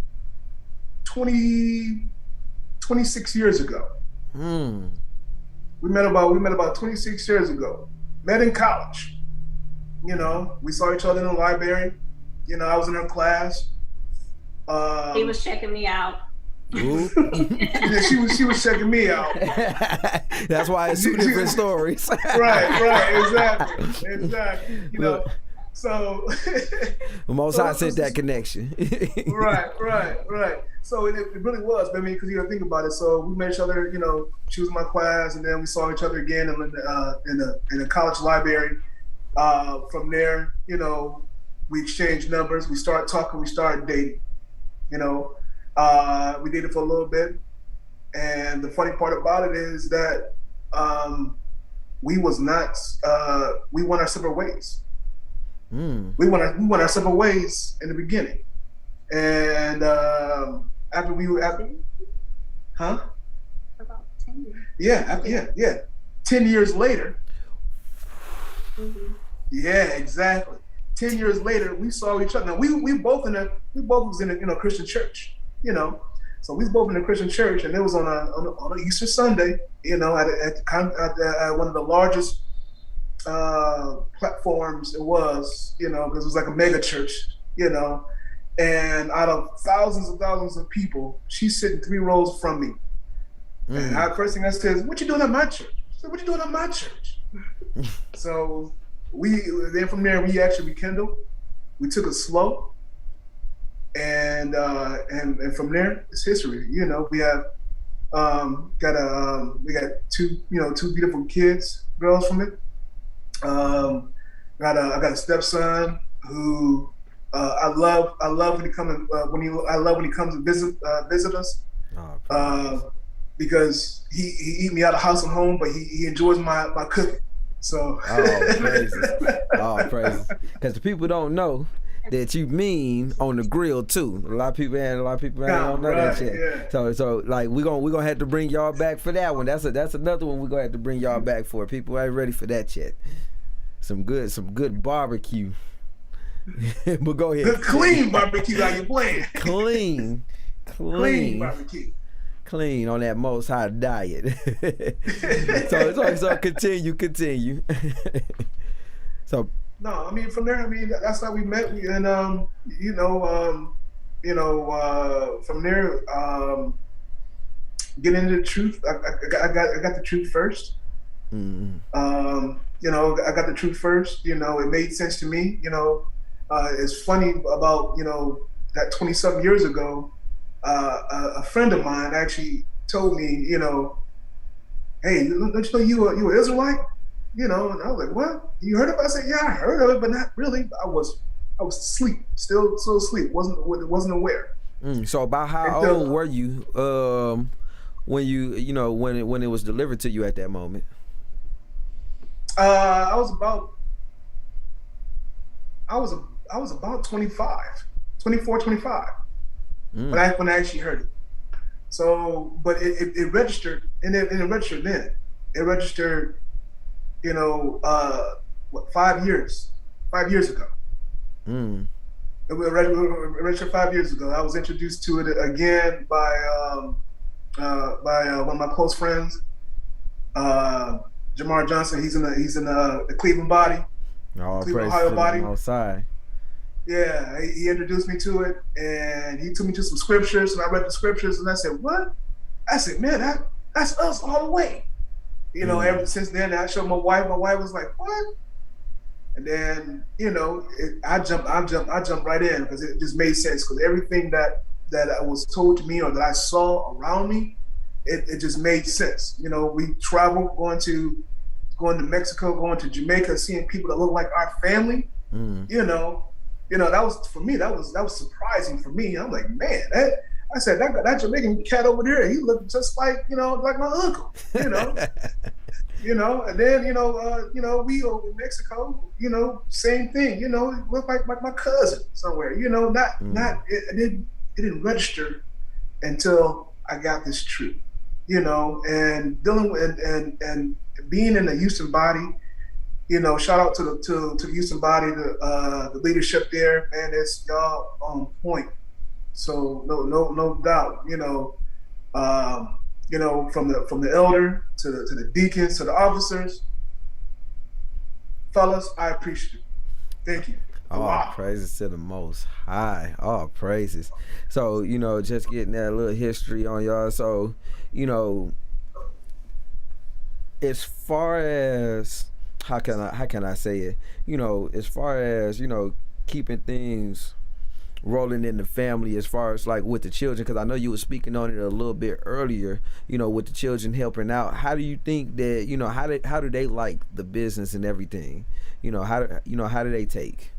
26 years ago. We met about 26 years ago. Met in college. We saw each other in the library. I was in her class. He was checking me out. Yeah, she was checking me out. That's why it's two different stories. Right, exactly. So Most High sent that connection. Right. So it really was. I mean, because you got to think about it. So we met each other. She was in my class, and then we saw each other again in the college library. From there, we exchanged numbers. We started talking. We started dating. We dated for a little bit, and the funny part about it is that we went our separate ways. We went our separate ways in the beginning, and after About 10 years. Yeah. 10 years later. Mm-hmm. Yeah, exactly. 10 years later, we saw each other. Now we both was in a Christian church, So we was both in a Christian church, and it was on a Easter Sunday, at one of the largest platforms it was, because it was like a mega church, and out of thousands and thousands of people, she's sitting 3 rows from me. And first thing I said is, "What you doing at my church?" I said, "What you doing at my church?" So then from there we actually rekindled. We took it slow, and from there it's history. We have we got two beautiful girls from it. I got a stepson who I love when he comes and visit us. Because he eat me out of house and home, but he enjoys my cooking. So praises. Because the people don't know that you mean on the grill too. A lot of people ain't don't know that shit. Yeah. So like we're gonna have to bring y'all back for that one. That's another one we're gonna have to bring y'all back for. People ain't ready for that yet. Some good barbecue. But go ahead. Good clean barbecue. How you playing? Clean barbecue. Clean on that Most High diet. so continue. So no, I mean from there, that's how we met. And from there, getting into the truth. I got the truth first. I got the truth first. It made sense to me. It's funny about that 27 years ago. A friend of mine actually told me, hey, don't you know you an Israelite? And I was like, what? You heard of it? I said, yeah, I heard of it, but not really. I was asleep, still asleep. Wasn't aware. So about how Until, old were you when when it was delivered to you at that moment? I was about 25, 24, 25 when I actually heard it. So, but it registered, and it registered then. It registered, 5 years ago. It registered 5 years ago. I was introduced to it again by one of my close friends, Jamar Johnson. He's in the Cleveland body, Cleveland, Ohio body. Outside. Yeah, he introduced me to it, and he took me to some scriptures, and I read the scriptures, and I said, "What?" I said, "Man, that's us all the way." Ever since then, I showed my wife. My wife was like, "What?" And then, I jumped right in because it just made sense. Because everything that was told to me or that I saw around me, it just made sense. We traveled, going to Mexico, going to Jamaica, seeing people that look like our family. That was, for me, that was surprising for me. I'm like, man, I said that Jamaican cat over there, he looked just like like my uncle. And then we over in Mexico, same thing. It looked like my cousin somewhere. It didn't register until I got this truth. And dealing with and being in the Houston body. Shout out to the Houston body, the leadership there, man. It's y'all on point. So no doubt. From the elder to the deacons to the officers, fellas, I appreciate it. Thank you. All praises to the Most High. All praises. So just getting that little history on y'all. So as far as how can I say it? As far as keeping things rolling in the family, as far as like with the children, because I know you were speaking on it a little bit earlier. With the children helping out, how do you think that how do they like the business and everything? How do they take?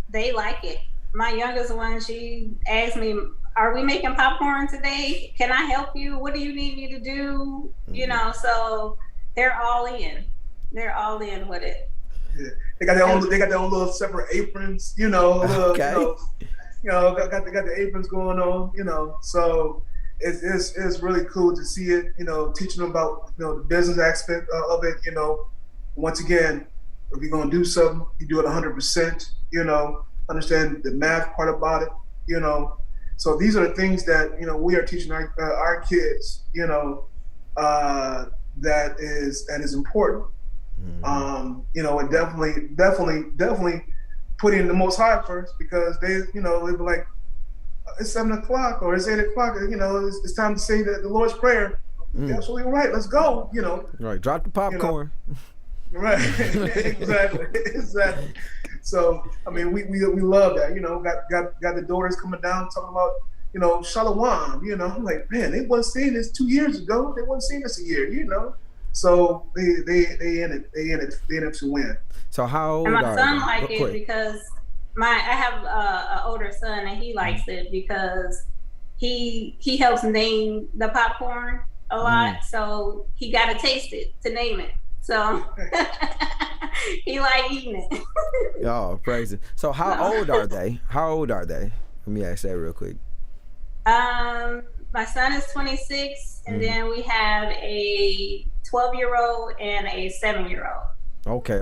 They like it. My youngest one, she asked me, "Are we making popcorn today? Can I help you? What do you need me to do?" So they're all in. They're all in with it. Yeah. They got their own little separate aprons. Okay. Got the aprons going on. So it's really cool to see it. Teaching them about the business aspect of it. Once again, if you're gonna do something, you do it 100%. Understand the math part about it. So these are the things that we are teaching our kids. That is important. And definitely putting the Most High first, because they be like, it's 7 o'clock or it's 8 o'clock. It's time to say the Lord's Prayer. You're absolutely right. Let's go. Right. Drop the popcorn. Right. Exactly. So we love that. Got the daughters coming down talking about Shalom. I'm like, man, they wasn't saying this 2 years ago. They wasn't saying this a year. So they in it to win. So how old and my are son they? like it because I have an older son, and he likes it because he helps name the popcorn a lot. So he got to taste it to name it. So he like eating it. Oh, praise it. So how old are they? Let me ask that real quick. My son is 26, and then we have a 12-year-old and a 7-year-old. Okay.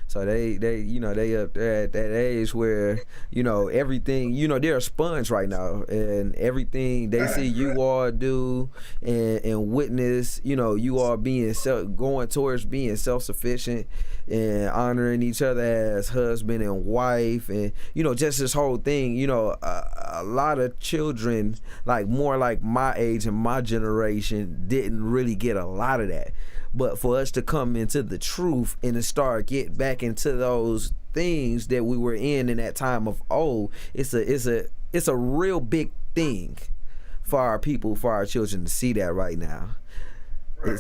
So they up there at that age where everything, they're a sponge right now, and everything they see you all do and witness, you all going towards being self-sufficient and honoring each other as husband and wife, and just this whole thing. A lot of children, like more like my age and my generation, didn't really get a lot of that. But for us to come into the truth and to get back into those things that we were in that time of old, it's a real big thing for our people, for our children to see that right now. Right.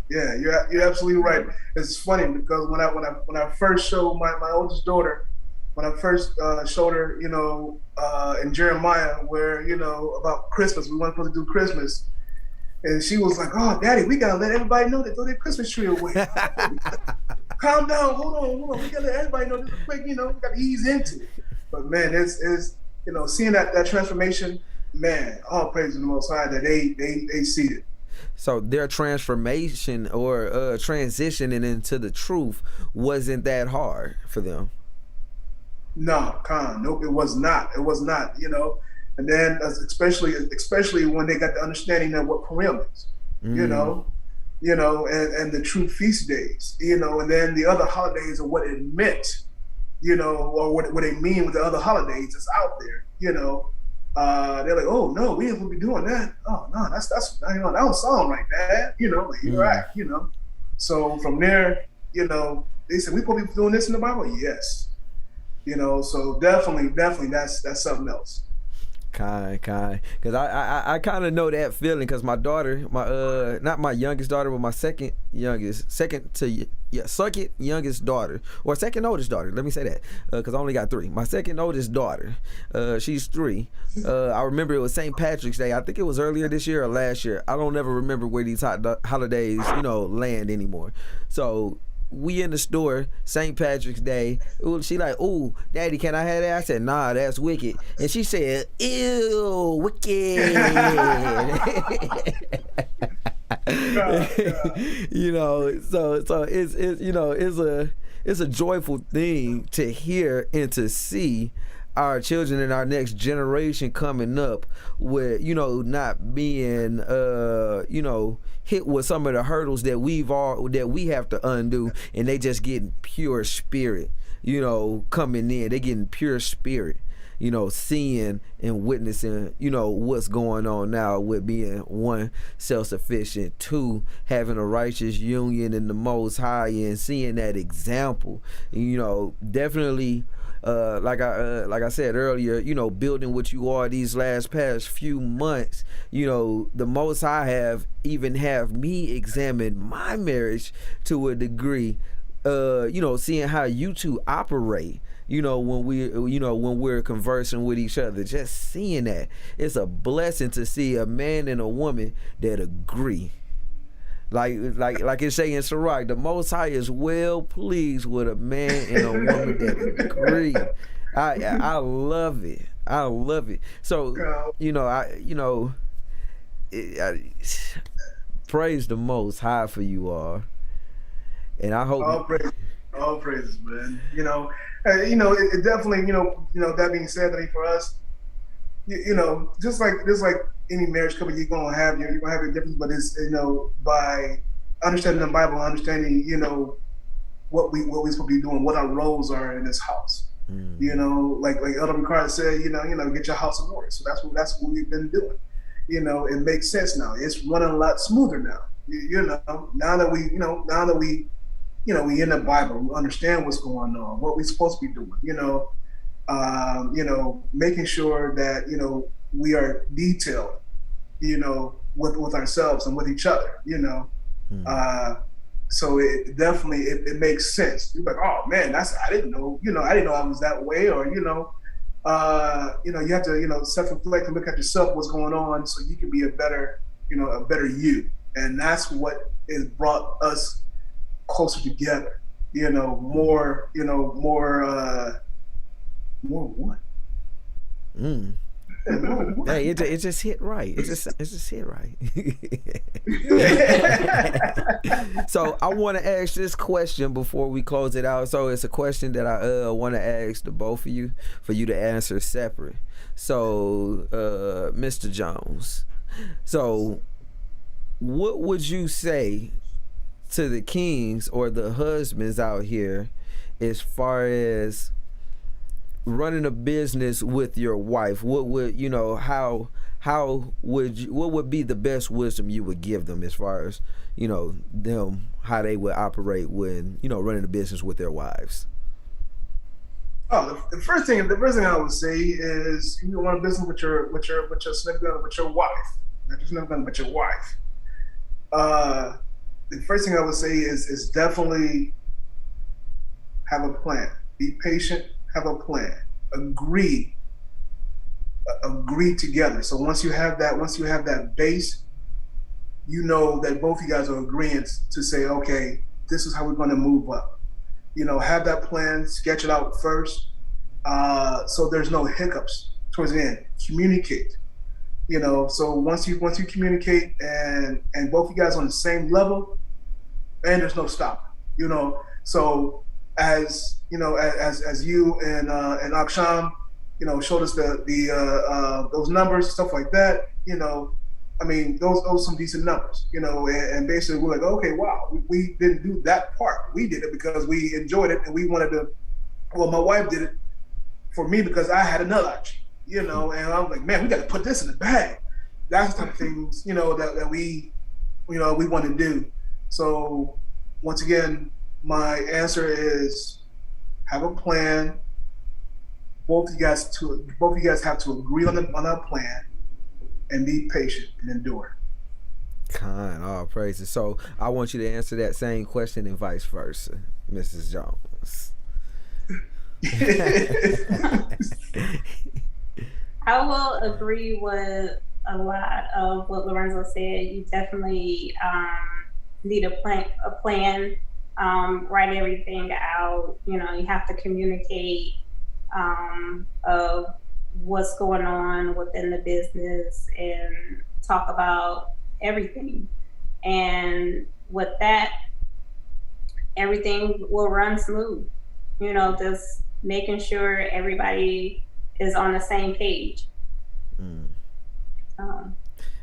Yeah, you're absolutely right. It's funny because when I first showed my oldest daughter, when I first showed her, in Jeremiah, where about Christmas, we weren't supposed to do Christmas, and she was like, "Oh, Daddy, we gotta let everybody know that throw their Christmas tree away." Calm down, hold on, we gotta let everybody know this quick. We gotta ease into it. But man, it's seeing that transformation, man, all praise to the Most High that they see it. So their transformation or transitioning into the truth wasn't that hard for them. No, nope, it was not. It was not. And then especially when they got the understanding of what Purim is, and the true feast days, and then the other holidays and what it meant, or what they mean with the other holidays that's out there, they're like, oh no, we ain't gonna be doing that. Oh no, that's that don't sound like that. You're right. So from there, they said we supposed to be doing this in the Bible. Yes. So definitely that's something else. Because I kind of know that feeling because my daughter, not my youngest daughter, but my second youngest daughter, or second oldest daughter, let me say that, because I only got 3. My second oldest daughter, she's 3. I remember it was St. Patrick's Day. I think it was earlier this year or last year. I don't ever remember where these holidays, land anymore. So we in the store, St. Patrick's Day. She like, "Oh, Daddy, can I have that?" I said, "Nah, that's wicked." And she said, "Ew, wicked." So it's a joyful thing to hear and to see our children and our next generation coming up with, not being, hit with some of the hurdles that we have to undo, and they just getting pure spirit, coming in. They getting pure spirit, seeing and witnessing, what's going on now with being 1, self-sufficient, 2, having a righteous union in the Most High and seeing that example, definitely. Like I said earlier, building what you are these past few months, the Most High have me examine my marriage to a degree, seeing how you two operate, when we're conversing with each other, just seeing that. It's a blessing to see a man and a woman that agree. Like it's saying, Sarai, the Most High is well pleased with a man and a woman that agree. I love it. I love it. So praise the Most High for you all, and I hope all praises, man. It definitely, that being said, I mean, for us, just like any marriage couple, you're gonna have a difference, but it's by understanding the Bible, understanding what we supposed to be doing, what our roles are in this house. Like Elder Ricard said, get your house in order. So that's what we've been doing. It makes sense now. It's running a lot smoother now. Now that we we in the Bible, we understand what's going on, what we're supposed to be doing. Making sure that we are detailed, with ourselves and with each other, so it definitely it makes sense. You're like, oh man, I didn't know I was that way, or you have to self-reflect and look at yourself, what's going on, so you can be a better you, and that's what has brought us closer together. More one. Hey, it just hit right. It just hit right. So I want to ask this question before we close it out. So it's a question that I want to ask the both of you for you to answer separate. So, Mr. Jones, so what would you say to the kings or the husbands out here as far as running a business with your wife? What would what would be the best wisdom you would give them as far as them, how they would operate when running a business with their wives? Oh, the first thing I would say is you want a business with your significant other, with your wife, not just significant, but your wife. The first thing I would say is definitely have a plan. Be patient. Have a plan. Agree together. So once you have that base, you know that both of you guys are agreeing to say, okay, this is how we're going to move up. You know, have that plan, sketch it out first, so there's no hiccups towards the end. Communicate. You know, so once you communicate and both of you guys on the same level, and there's no stop. You know, so as you know, as you and Aksham, you know, showed us those numbers and stuff like that. You know, I mean, those are some decent numbers. You know, and basically we're like, okay, wow, we didn't do that part. We did it because we enjoyed it and we wanted to. Well, my wife did it for me because I had another option. You know, and I was like, man, we got to put this in the bag. That's the type of things, you know, that we, you know, we want to do. So once again, my answer is have a plan. Both of you guys have to agree on that plan and be patient and endure. Kind, all praises. So I want you to answer that same question and vice versa, Mrs. Jones. I will agree with a lot of what Lorenzo said. You definitely need a plan, write everything out. You know, you have to communicate of what's going on within the business and talk about everything. And with that, everything will run smooth. You know, just making sure everybody is on the same page.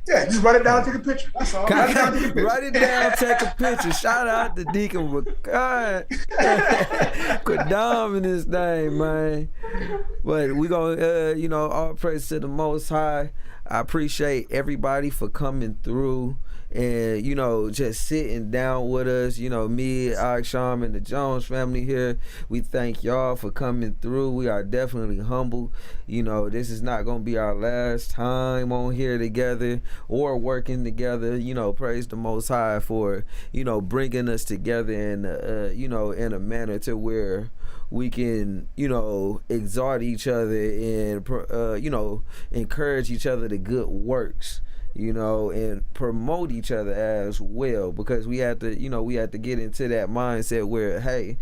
Yeah, just write it down, take a picture. That's all. Write it down, take a picture. Shout out to Deacon McCoy. Quit dominating this thing, man. But we gonna, you know, all praise to the Most High. I appreciate everybody for coming through and, you know, just sitting down with us. You know, me, Aksham, and the Jones family here, we thank y'all for coming through. We are definitely humble. You know, this is not going to be our last time on here together or working together. You know, praise the Most High for, you know, bringing us together in, you know, in a manner to where we can, you know, exhort each other and, you know, encourage each other to good works, you know, and promote each other as well, because we have to, you know, we have to get into that mindset where, hey,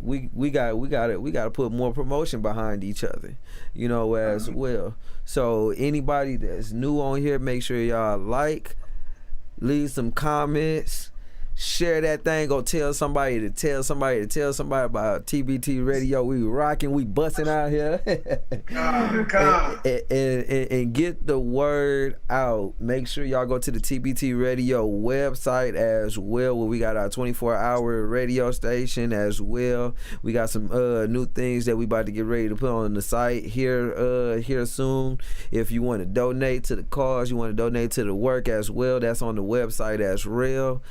we got to put more promotion behind each other, you know, as well. So anybody that's new on here, make sure y'all leave some comments, share that thing, go tell somebody about TBT Radio. We rocking, we busting out here. and get the word out. Make sure y'all go to the TBT Radio website as well, where we got our 24-hour radio station as well. We got some new things that we about to get ready to put on the site here soon. If you want to donate to the cause, you want to donate to the work as well, that's on the website as well.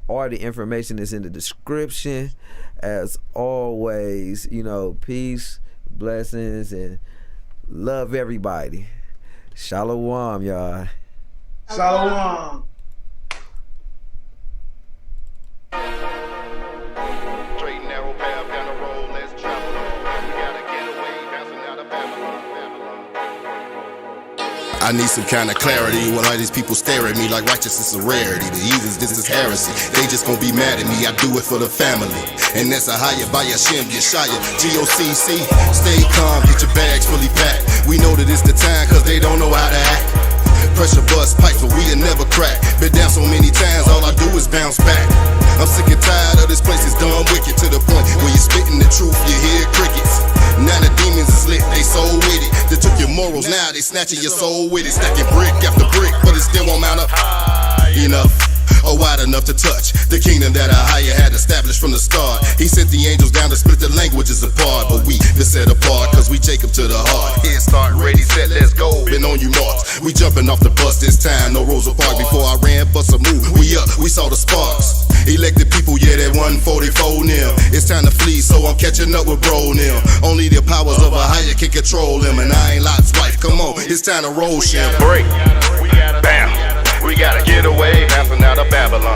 All the information is in the description. As always, you know, peace, blessings, and love everybody. Shalom, y'all. Shalom. Straight and narrow path down the road, let's travel. We gotta get away, bouncing out of Babylon. I need some kind of clarity when all these people stare at me like righteousness is a rarity. The heathens, this is heresy. They just gon' be mad at me. I do it for the family. And that's a higher by Yashim, Yeshaya, GOCC. Stay calm, get your bags fully packed. We know that it's the time, cause they don't know how to act. Pressure bust pipes, but we'll never crack. Been down so many times, all I do is bounce back. I'm sick and tired of this place, it's dumb wicked, to the point where you're spitting the truth, you hear crickets. Now the demons is lit, they so with it. They took your morals, now they snatching your soul with it. Stacking brick after brick, but it still won't mount up high enough, or wide enough to touch the kingdom that a higher had established from the start. He sent the angels down to split the languages apart, but we been set apart, cause we Jacob to the heart. Head start, ready, set, let's go, been on you marks. We jumping off the bus this time, no Rosa Parks. Before I ran, bust a move, we up, we saw the sparks. Elected people, yeah, that 144 nil. It's time to flee, so I'm catching up with bro nil. Only the powers of a higher can control him, and I ain't Lot's wife. Come on, it's time to roll shit. Break. Bam. We gotta get away. Bouncing out of Babylon.